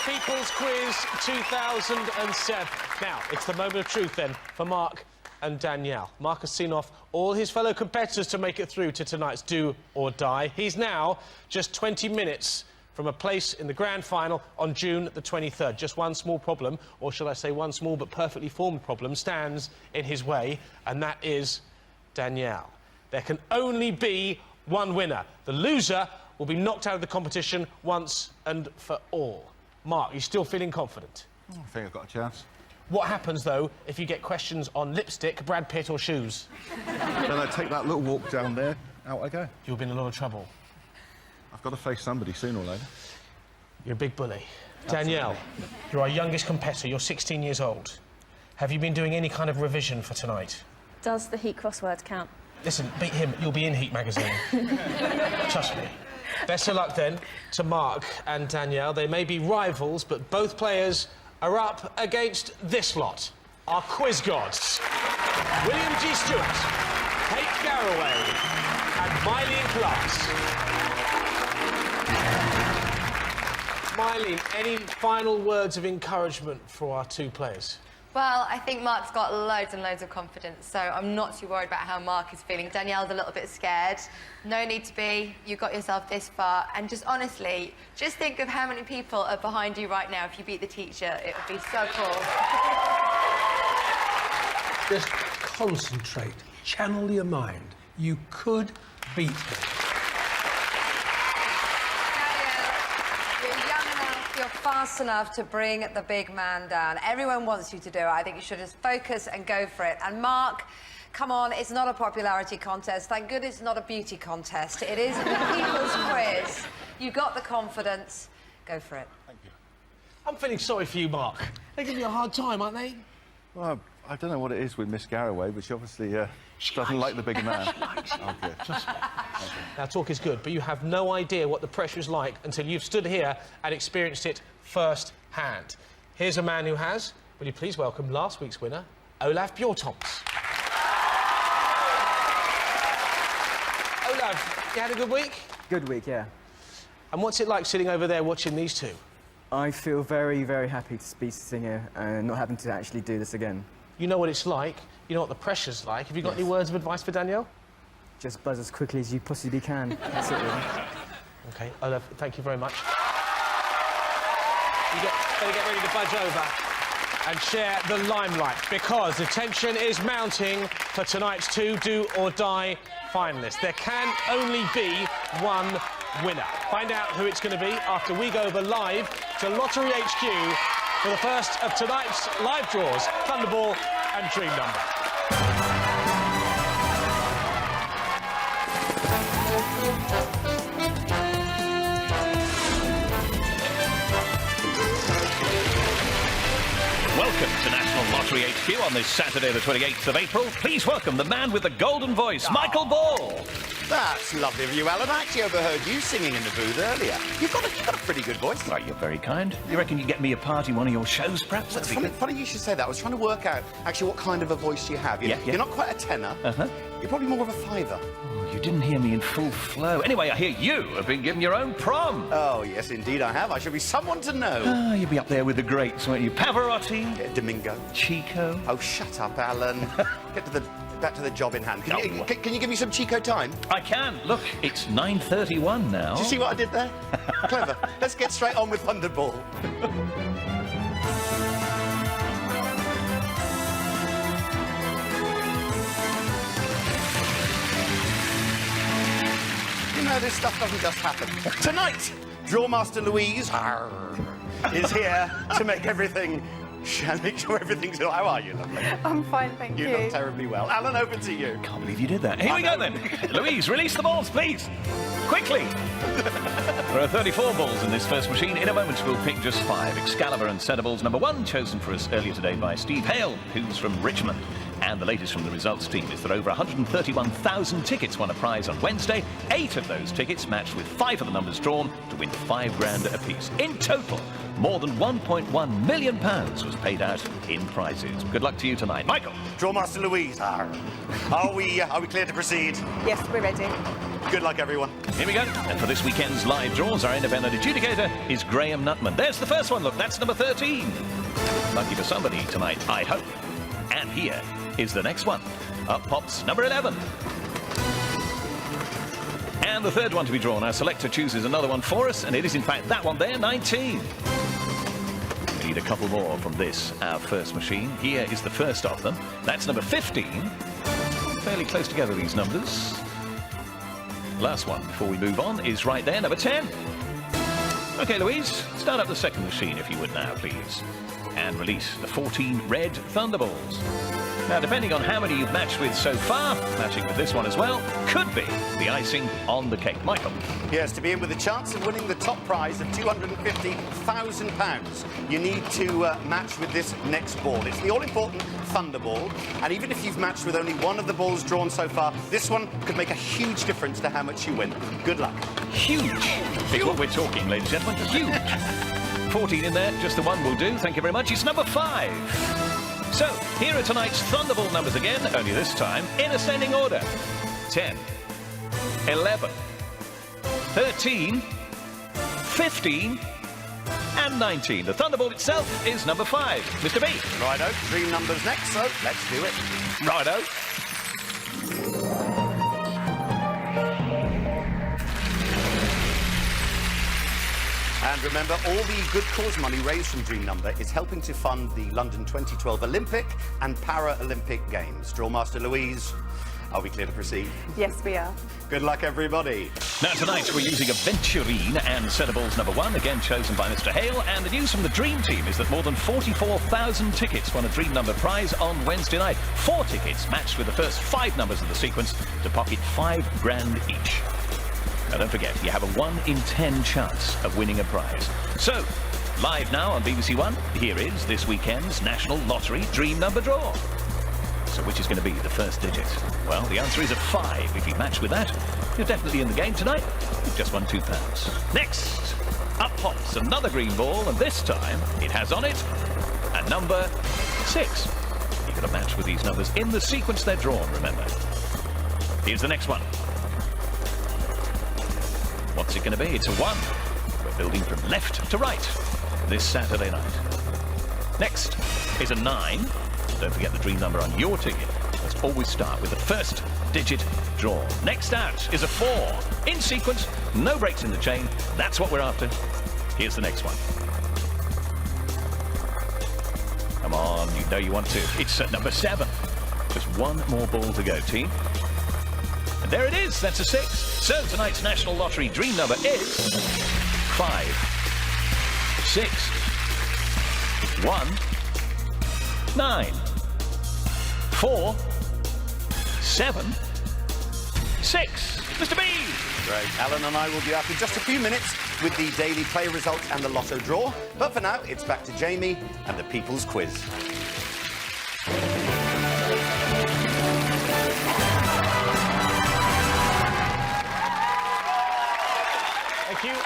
Speaker 17: People's Quiz 2007. Now, it's the moment of truth, then, for Mark and Danielle. Mark has seen off all his fellow competitors to make it through to tonight's Do or Die. He's now just 20 minutes from a place in the grand final on June the 23rd. Just one small problem, or shall I say one small but perfectly formed problem, stands in his way, and that is Danielle. There can only be one winner. The loser will be knocked out of the competition once and for all. Mark, you still feeling confident?
Speaker 21: I think I've got a chance.
Speaker 17: What happens, though, if you get questions on lipstick, Brad Pitt or shoes?
Speaker 21: Then I take that little walk down there, out I go.
Speaker 17: You'll be in a lot of trouble.
Speaker 21: I've got to face somebody sooner or later.
Speaker 17: You're a big bully. Danielle, you're our youngest competitor. You're 16 years old. Have you been doing any kind of revision for tonight?
Speaker 20: Does the Heat crossword count?
Speaker 17: Listen, beat him. You'll be in Heat magazine. Trust me. Best of luck, then, to Mark and Danielle. They may be rivals, but both players are up against this lot. Our quiz gods. William G. Stewart, Kate Garraway, and Mylene Clark. Mylene, any final words of encouragement for our two players?
Speaker 4: Well, I think Mark's got loads and loads of confidence, so I'm not too worried about how Mark is feeling. Danielle's a little bit scared. No need to be. You got yourself this far. And just honestly, just think of how many people are behind you right now. If you beat the teacher, it would be so cool.
Speaker 2: Just concentrate. Channel your mind. You could beat them.
Speaker 19: You're fast enough to bring the big man down. Everyone wants you to do it. I think you should just focus and go for it. And Mark, come on, it's not a popularity contest. Thank goodness it's not a beauty contest. It is the people's quiz. You got the confidence. Go for it.
Speaker 21: Thank you.
Speaker 17: I'm feeling sorry for you, Mark. They're giving you a hard time, aren't they?
Speaker 21: Well, I don't know what it is with Miss Garraway, but she obviously doesn't like the bigger man. Okay.
Speaker 17: Trust me. Now, talk is good, but you have no idea what the pressure is like until you've stood here and experienced it firsthand. Here's a man who has. Will you please welcome last week's winner, Olaf Bjortoms. Olaf, you had a good week?
Speaker 18: Good week, yeah.
Speaker 17: And what's it like sitting over there watching these two?
Speaker 18: I feel very, very happy to be sitting here and not having to actually do this again.
Speaker 17: You know what it's like. You know what the pressure's like. Have you got any words of advice for Danielle?
Speaker 18: Just buzz as quickly as you possibly can. That's it, really.
Speaker 17: OK, Olaf, thank you very much. You better get ready to budge over and share the limelight, because the tension is mounting for tonight's two do-or-die finalists. There can only be one winner. Find out who it's going to be after we go over live to Lottery HQ for the first of tonight's live draws, Thunderball and Dream Number.
Speaker 9: Welcome to National Lottery HQ on this Saturday, the 28th of April. Please welcome the man with the golden voice, Michael Ball.
Speaker 15: That's lovely of you, Alan. I actually overheard you singing in the booth earlier. You've got a pretty good voice.
Speaker 9: Well, you're very kind. You reckon you'd get me a part in one of your shows, perhaps?
Speaker 15: That's funny you should say that. I was trying to work out actually what kind of a voice you have. You're not quite a tenor. You're probably more of a fiver.
Speaker 9: Oh, you didn't hear me in full flow. Anyway, I hear you have been given your own prom.
Speaker 15: Oh, yes, indeed I have. I should be someone to know.
Speaker 9: Ah, you'll be up there with the greats, won't you? Pavarotti.
Speaker 15: Domingo.
Speaker 9: Chico.
Speaker 15: Oh, shut up, Alan. Back to the job in hand. Can you give me some Chico time?
Speaker 9: I can. Look, it's 9:31 now.
Speaker 15: Did you see what I did there? Clever. Let's get straight on with Thunderball. You know, this stuff doesn't just happen. Tonight, Drawmaster Louise is here to make everything... make sure everyth's... How are you, lovely?
Speaker 20: I'm fine, thank you.
Speaker 15: You look terribly well. Alan, over to you.
Speaker 9: Can't believe you did that. Here we go, then. Louise, release the balls, please. Quickly. There are 34 balls in this first machine. In a moment, we'll pick just 5. Excalibur and centre balls number 1, chosen for us earlier today by Steve Hale, who's from Richmond. And the latest from the results team is that over 131,000 tickets won a prize on Wednesday. 8 of those tickets matched with 5 of the numbers drawn to win $5,000 apiece. In total, more than £1.1 million was paid out in prizes. Good luck to you tonight. Michael.
Speaker 15: Drawmaster Louise. Are we clear to proceed?
Speaker 20: Yes, we're ready.
Speaker 15: Good luck, everyone.
Speaker 9: Here we go. And for this weekend's live draws, our independent adjudicator is Graham Nutman. There's the first one. Look, that's number 13. Lucky for somebody tonight, I hope. And here is the next one. Up pops number 11. And the third one to be drawn. Our selector chooses another one for us, and it is in fact that one there, 19. We need a couple more from this, our first machine. Here is the first of them. That's number 15. Fairly close together, these numbers. Last one before we move on is right there, number 10. OK, Louise, start up the second machine if you would now, please. and release the 14 red Thunderballs. Now, depending on how many you've matched with so far, matching with this one as well could be the icing on the cake. Michael.
Speaker 15: Yes, to be in with a chance of winning the top prize of £250,000, you need to match with this next ball. It's the all-important Thunderball, and even if you've matched with only one of the balls drawn so far, this one could make a huge difference to how much you win. Good luck.
Speaker 9: Huge is what we're talking, ladies and gentlemen. Huge. 14 in there, just the one will do. Thank you very much. It's number 5. So, here are tonight's Thunderball numbers again, only this time in ascending order. 10, 11, 13, 15, and 19. The Thunderball itself is number 5. Mr. B.
Speaker 15: Righto, dream numbers next, so let's do it.
Speaker 9: Righto.
Speaker 15: And remember, all the good cause money raised from Dream Number is helping to fund the London 2012 Olympic and Paralympic Games. Drawmaster Louise, are we clear to proceed?
Speaker 20: Yes, we are.
Speaker 15: Good luck, everybody.
Speaker 9: Now, tonight we're using Aventurine and Set of Balls number 1, again chosen by Mr. Hale. And the news from the Dream Team is that more than 44,000 tickets won a Dream Number prize on Wednesday night. 4 tickets matched with the first 5 numbers of the sequence to pocket £5,000 each. Now, don't forget, you have a 1 in 10 chance of winning a prize. So, live now on BBC One, here is this weekend's National Lottery Dream Number draw. So which is going to be the first digit? Well, the answer is a 5. If you match with that, you're definitely in the game tonight. You've just won £2. Next, up pops another green ball, and this time it has on it a number 6. You've got to match with these numbers in the sequence they're drawn, remember. Here's the next one. What's it going to be? It's a 1. We're building from left to right this Saturday night. Next is a 9. Don't forget the dream number on your ticket. Let's always start with the first digit drawn. Next out is a 4. In sequence, no breaks in the chain. That's what we're after. Here's the next one. Come on, you know you want to. It's at number 7. Just one more ball to go, team. And there it is. That's a 6. So tonight's National Lottery dream number is 5, 6, 1, 9, 4, 7, 6. Mr. B.
Speaker 15: Great. Alan and I will be up in just a few minutes with the daily play results and the lotto draw. But for now, it's back to Jamie and the People's Quiz.
Speaker 17: Thank you,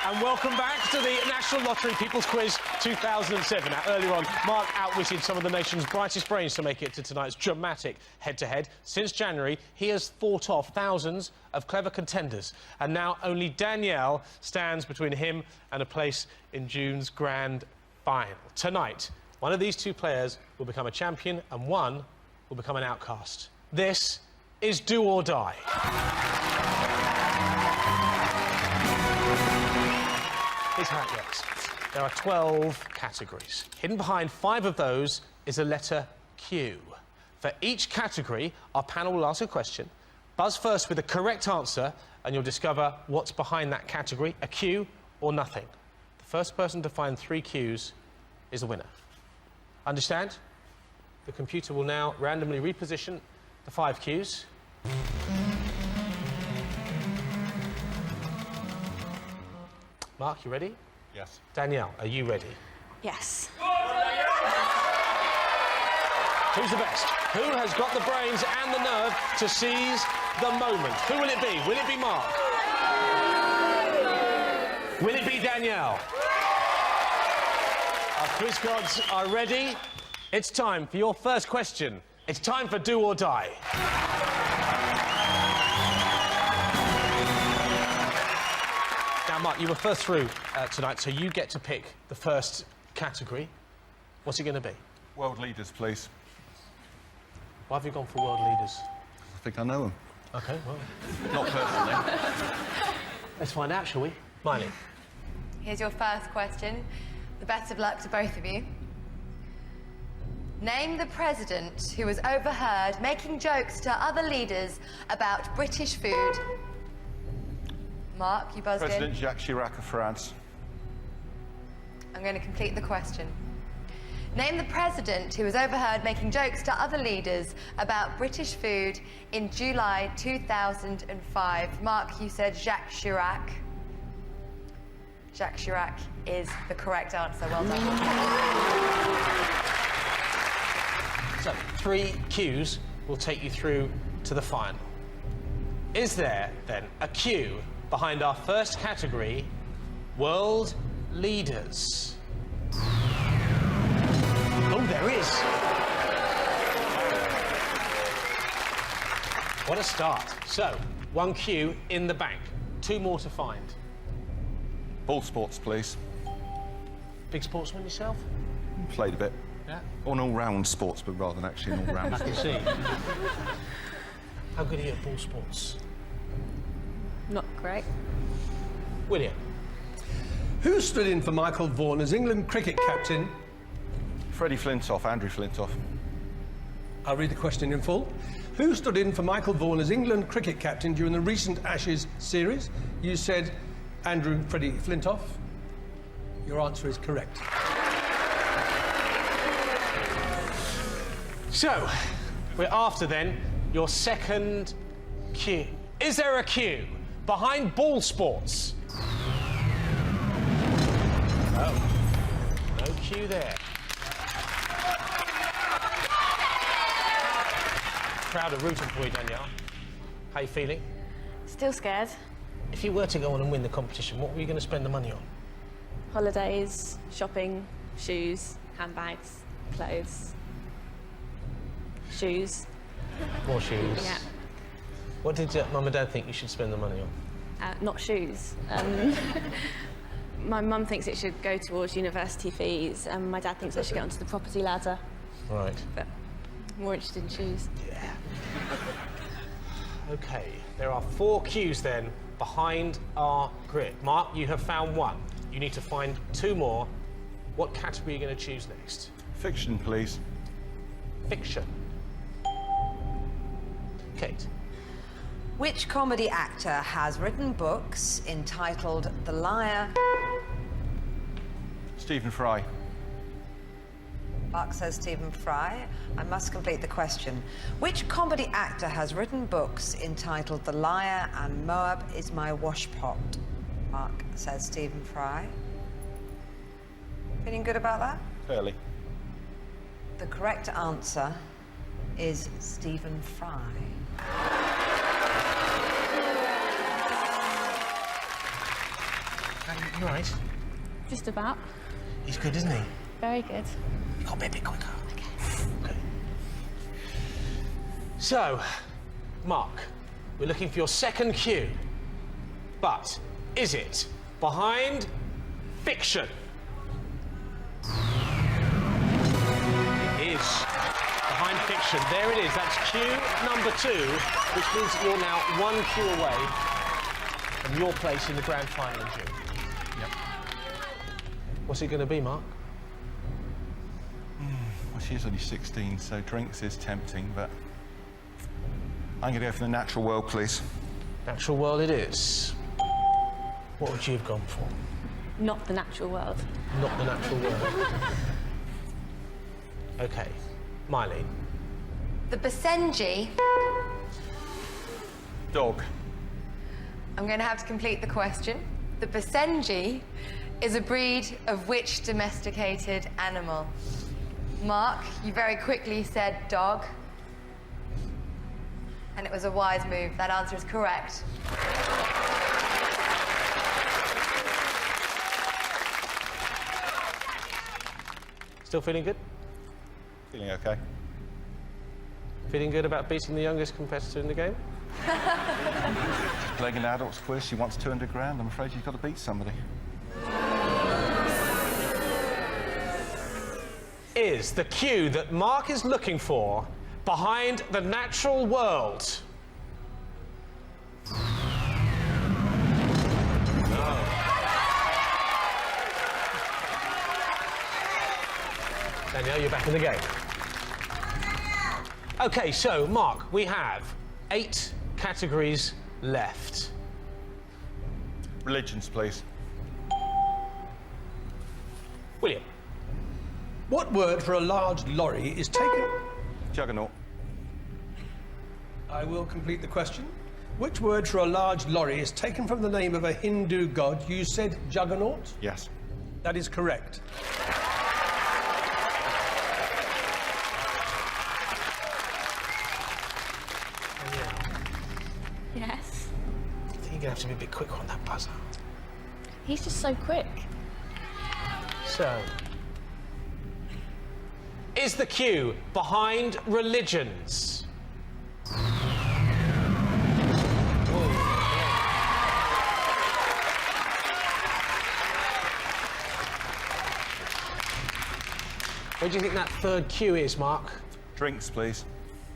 Speaker 17: and welcome back to the National Lottery People's Quiz 2007. Now, earlier on, Mark outwitted some of the nation's brightest brains to make it to tonight's dramatic head-to-head. Since January, he has fought off thousands of clever contenders, and now only Danielle stands between him and a place in June's grand final. Tonight, one of these two players will become a champion, and one will become an outcast. This is Do or Die. Here's how it works. There are 12 categories. Hidden behind 5 of those is a letter Q. For each category, our panel will ask a question. Buzz first with the correct answer, and you'll discover what's behind that category, a Q or nothing. The first person to find 3 Qs is the winner. Understand? The computer will now randomly reposition the 5 Qs. Mark, you ready?
Speaker 21: Yes.
Speaker 17: Danielle, are you ready?
Speaker 20: Yes.
Speaker 17: Who's the best? Who has got the brains and the nerve to seize the moment? Who will it be? Will it be Mark? Will it be Danielle? Our quiz gods are ready. It's time for your first question. It's time for Do or Die. Now, Mark, you were first through tonight, so you get to pick the first category. What's it going to be?
Speaker 21: World leaders, please.
Speaker 17: Why have you gone for world leaders?
Speaker 21: I think I know them.
Speaker 17: OK, well...
Speaker 21: Not personally.
Speaker 17: Let's find out, shall we? Miley.
Speaker 4: Here's your first question. The best of luck to both of you. Name the president who was overheard making jokes to other leaders about British food. Mark, you buzzed
Speaker 21: President
Speaker 4: in.
Speaker 21: Jacques Chirac of France.
Speaker 4: I'm going to complete the question. Name the president who was overheard making jokes to other leaders about British food in July 2005. Mark, you said Jacques Chirac. Jacques Chirac is the correct answer. Well done.
Speaker 17: So, 3 cues will take you through to the final. Is there, then, a cue behind our first category, World Leaders? Oh, there is. What a start. So, 1 cue in the bank, 2 more to find.
Speaker 21: Ball sports, please.
Speaker 17: Big sportsman yourself?
Speaker 21: Played a bit.
Speaker 17: Yeah.
Speaker 21: An all-round sports, but rather than actually an all-round
Speaker 17: I can
Speaker 21: sport.
Speaker 17: see. How good are you at ball sports?
Speaker 20: Not great.
Speaker 17: William.
Speaker 2: Who stood in for Michael Vaughan as England cricket captain?
Speaker 21: Freddie Flintoff, Andrew Flintoff.
Speaker 2: I'll read the question in full. Who stood in for Michael Vaughan as England cricket captain during the recent Ashes series? You said Freddie Flintoff. Your answer is correct.
Speaker 17: So, we're after, then, your second cue. Is there a cue behind ball sports? Oh, no cue there. Crowd are rooting for you, Danielle. How you feeling?
Speaker 20: Still scared.
Speaker 17: If you were to go on and win the competition, what were you going to spend the money on?
Speaker 20: Holidays, shopping, shoes, handbags, clothes. Shoes.
Speaker 17: More shoes?
Speaker 20: Yeah.
Speaker 17: What did Mum and Dad think you should spend the money on?
Speaker 20: Not shoes. My mum thinks it should go towards university fees, and my dad thinks I should get onto the property ladder.
Speaker 17: Right.
Speaker 20: But I'm more interested in shoes.
Speaker 17: Yeah. OK, there are 4 cues, then, behind our grid. Mark, you have found 1. You need to find 2 more. What category are you going to choose next?
Speaker 21: Fiction, please.
Speaker 17: Fiction. Kate.
Speaker 19: Which comedy actor has written books entitled The Liar?
Speaker 21: Stephen Fry.
Speaker 19: Mark says Stephen Fry. I must complete the question. Which comedy actor has written books entitled The Liar and Moab is My Washpot? Mark says Stephen Fry. Feeling good about that?
Speaker 21: Fairly.
Speaker 19: The correct answer is Stephen Fry.
Speaker 17: You all right?
Speaker 20: Just about.
Speaker 17: He's good, isn't he?
Speaker 20: Very good.
Speaker 17: You've got to be a bit quicker. OK. So, Mark, we're looking for your second cue. But is it behind fiction? It is behind fiction. There it is. That's cue number 2, which means that you're now 1 cue away from your place in the grand final in June. Yep. What's it going to be, Mark?
Speaker 21: Well, she is only 16, so drinks is tempting, but I'm going to go for the natural world, please.
Speaker 17: Natural world it is. What would you have gone for?
Speaker 20: Not the natural world.
Speaker 17: Not the natural world. OK. Miley.
Speaker 4: The Basenji.
Speaker 21: Dog.
Speaker 4: I'm going to have to complete the question. The Basenji is a breed of which domesticated animal? Mark, you very quickly said dog. And it was a wise move. That answer is correct.
Speaker 17: Still feeling good?
Speaker 21: Feeling okay.
Speaker 17: Feeling good about beating the youngest competitor in the game?
Speaker 21: Playing an adults quiz, she wants 200 grand. I'm afraid she's got to beat somebody.
Speaker 17: Is the cue that Mark is looking for behind the natural world? No. Danielle, you're back in the game. OK, so, Mark, we have 8 categories left.
Speaker 21: Religions, please.
Speaker 17: William.
Speaker 2: What word for a large lorry is taken...
Speaker 21: Juggernaut.
Speaker 2: I will complete the question. Which word for a large lorry is taken from the name of a Hindu god? You said juggernaut?
Speaker 21: Yes.
Speaker 2: That is correct.
Speaker 20: Yes.
Speaker 17: I think you're going to have to be a bit quicker on that buzzer.
Speaker 20: He's just so quick.
Speaker 17: So, is the cue behind religions? What do you think that third cue is, Mark?
Speaker 21: Drinks, please.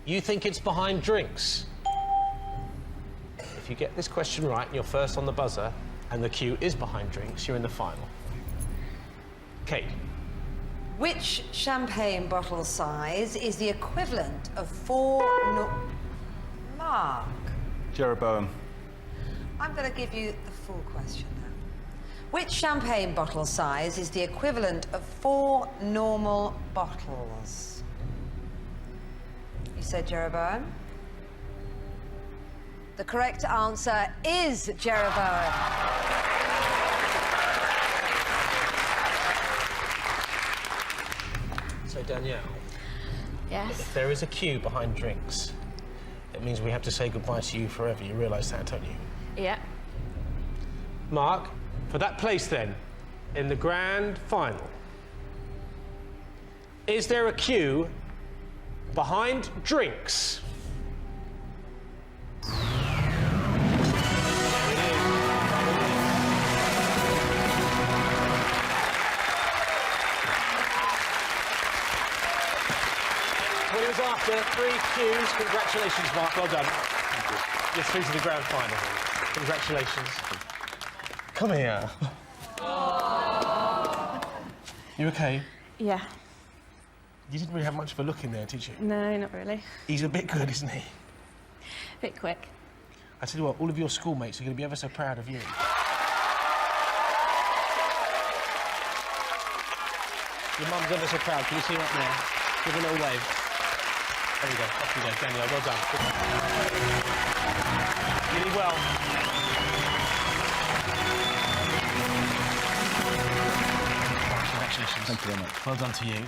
Speaker 17: You think it's behind drinks? If you get this question right and you're first on the buzzer and the cue is behind drinks, you're in the final. Kate.
Speaker 19: Which champagne bottle size is the equivalent of 4... Mark.
Speaker 21: Jeroboam.
Speaker 19: I'm going to give you the full question now. Which champagne bottle size is the equivalent of 4 normal bottles? You said Jeroboam. The correct answer is Jeroboam.
Speaker 17: So, Danielle.
Speaker 20: Yes.
Speaker 17: If there is a cue behind drinks, it means we have to say goodbye to you forever. You realise that, don't you?
Speaker 20: Yeah.
Speaker 17: Mark, for that place then, in the grand final, is there a cue behind drinks? Well, it was after 3 cues. Congratulations, Mark. Well done. You're through to the grand final. Congratulations. Come here. You okay?
Speaker 20: Yeah.
Speaker 17: You didn't really have much of a look in there, did you?
Speaker 20: No, not really.
Speaker 17: He's a bit good, isn't he?
Speaker 20: Bit quick.
Speaker 17: I tell you what, all of your schoolmates are going to be ever so proud of you. Your mum's ever so proud. Can you see her up there? Give her a little wave. There you go. Off you go, Danielle. Well done. You did well. Congratulations.
Speaker 21: Thank you very much.
Speaker 17: Well done to you.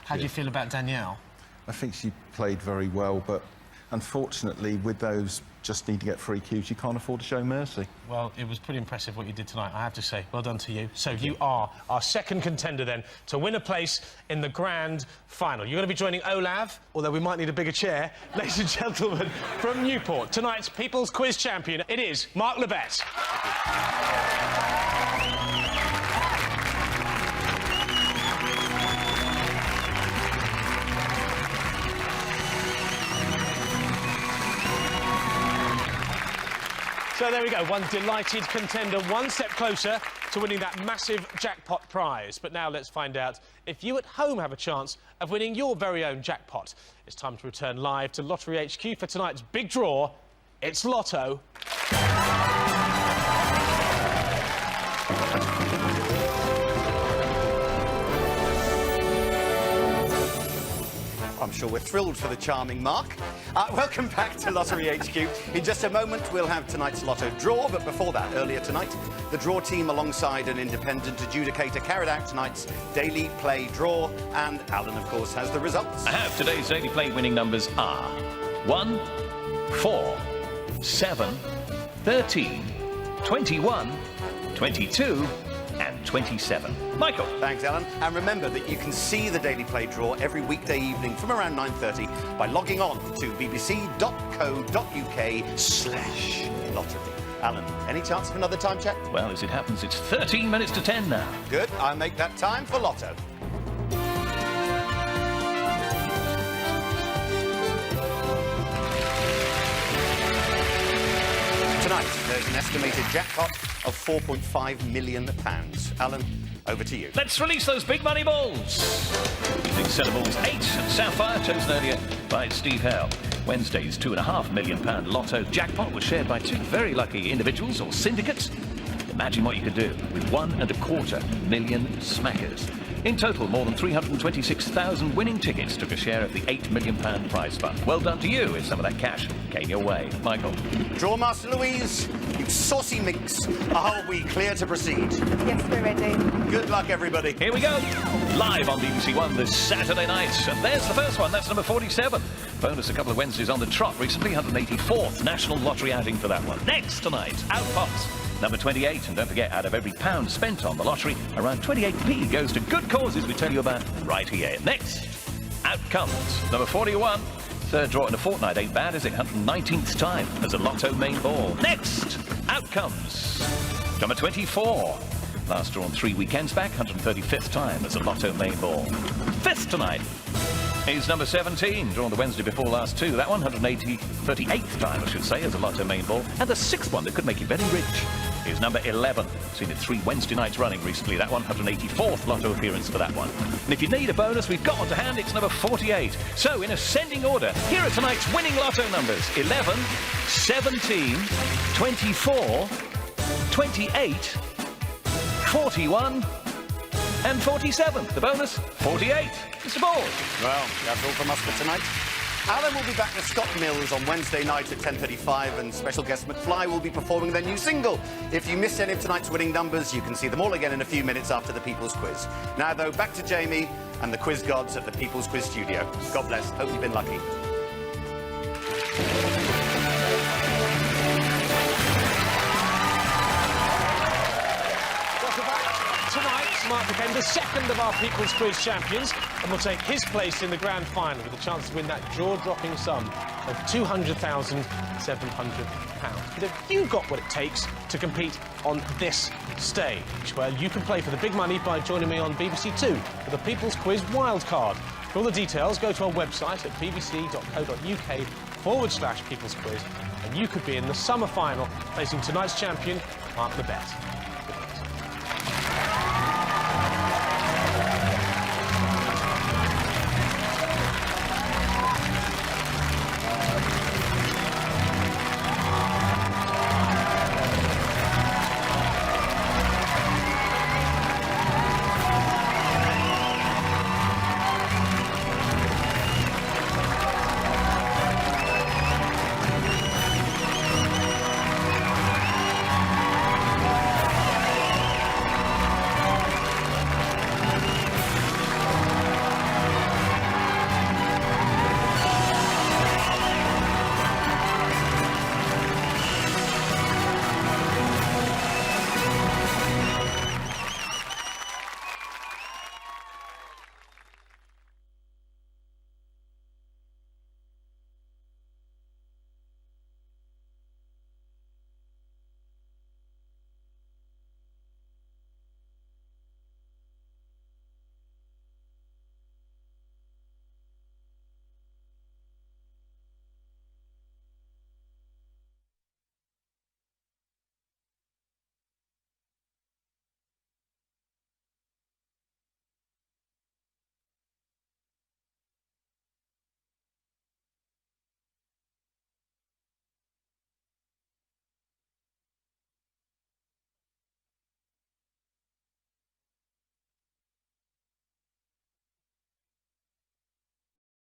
Speaker 17: How do you feel about Danielle?
Speaker 21: I think she played very well, but unfortunately, with those just need to get 3 cues, you can't afford to show mercy.
Speaker 17: Well, it was pretty impressive what you did tonight, I have to say. Well done to you. So you are our second contender, then, to win a place in the grand final. You're going to be joining Olav, although we might need a bigger chair. Ladies and gentlemen, from Newport, tonight's People's Quiz champion, it is Mark Lebet. So there we go, one delighted contender, one step closer to winning that massive jackpot prize. But now let's find out if you at home have a chance of winning your very own jackpot. It's time to return live to Lottery HQ for tonight's big draw. It's Lotto.
Speaker 15: I'm sure we're thrilled for the charming Mark. Welcome back to Lottery HQ. In just a moment, we'll have tonight's Lotto draw, but before that, earlier tonight, the draw team alongside an independent adjudicator carried out tonight's Daily Play draw, and Alan, of course, has the results.
Speaker 9: I have today's Daily Play winning numbers are 1, 4, 7, 13, 21, 22, and 27. Michael.
Speaker 15: Thanks, Alan. And remember that you can see the Daily Play draw every weekday evening from around 9:30 by logging on to bbc.co.uk/lottery. Alan, any chance of another time check?
Speaker 9: Well, as it happens, it's 13 minutes to 10 now.
Speaker 15: Good. I'll make that time for Lotto. Tonight, there's an estimated jackpot of £4.5 million. Alan, over to you.
Speaker 9: Let's release those big money balls. Big set of balls 8, Sapphire, chosen earlier by Steve Hale. Wednesday's £2.5 million Lotto jackpot was shared by 2 very lucky individuals or syndicates. Imagine what you could do with £1.25 million smackers. In total, more than 326,000 winning tickets took a share of the £8 million prize fund. Well done to you if some of that cash came your way. Michael.
Speaker 15: Draw Master Louise, you saucy minx. Are we clear to proceed?
Speaker 4: Yes, we're ready.
Speaker 15: Good luck, everybody.
Speaker 9: Here we go. Live on BBC One this Saturday night. And there's the first one. That's number 47. Bonus a couple of Wednesdays on the trot. Recently, 184th National Lottery outing for that one. Next tonight, out pops number 28. And don't forget, out of every £1 spent on the lottery, around 28p goes to good causes we tell you about right here. Next, out comes number 41. Third draw in a fortnight ain't bad, is it? 119th time as a Lotto main ball. Next, out comes number 24. Last drawn 3 weekends back, 135th time as a Lotto main ball. Fifth tonight is number 17, drawn the Wednesday before last two. That one, 38th time, I should say, as a Lotto main ball. And the sixth one that could make you very rich is number 11. Seen it 3 Wednesday nights running recently. That one, 184th Lotto appearance for that one. And if you need a bonus, we've got one to hand. It's number 48. So, in ascending order, here are tonight's winning Lotto numbers: 11, 17, 24, 28, 41, and 47. The bonus, 48. Mr. Ball.
Speaker 15: Well, that's all from us for tonight. Alan will be back to Scott Mills on Wednesday night at 10:35, and special guest McFly will be performing their new single. If you missed any of tonight's winning numbers, you can see them all again in a few minutes after the People's Quiz. Now, though, back to Jamie and the quiz gods at the People's Quiz studio. God bless. Hope you've been lucky.
Speaker 17: Mark became the second of our People's Quiz champions and will take his place in the grand final with a chance to win that jaw-dropping sum of £200,700. But have you got what it takes to compete on this stage? Well, you can play for the big money by joining me on BBC Two for the People's Quiz wildcard. For all the details, go to our website at bbc.co.uk/People's Quiz, and you could be in the summer final facing tonight's champion, Mark the Bet.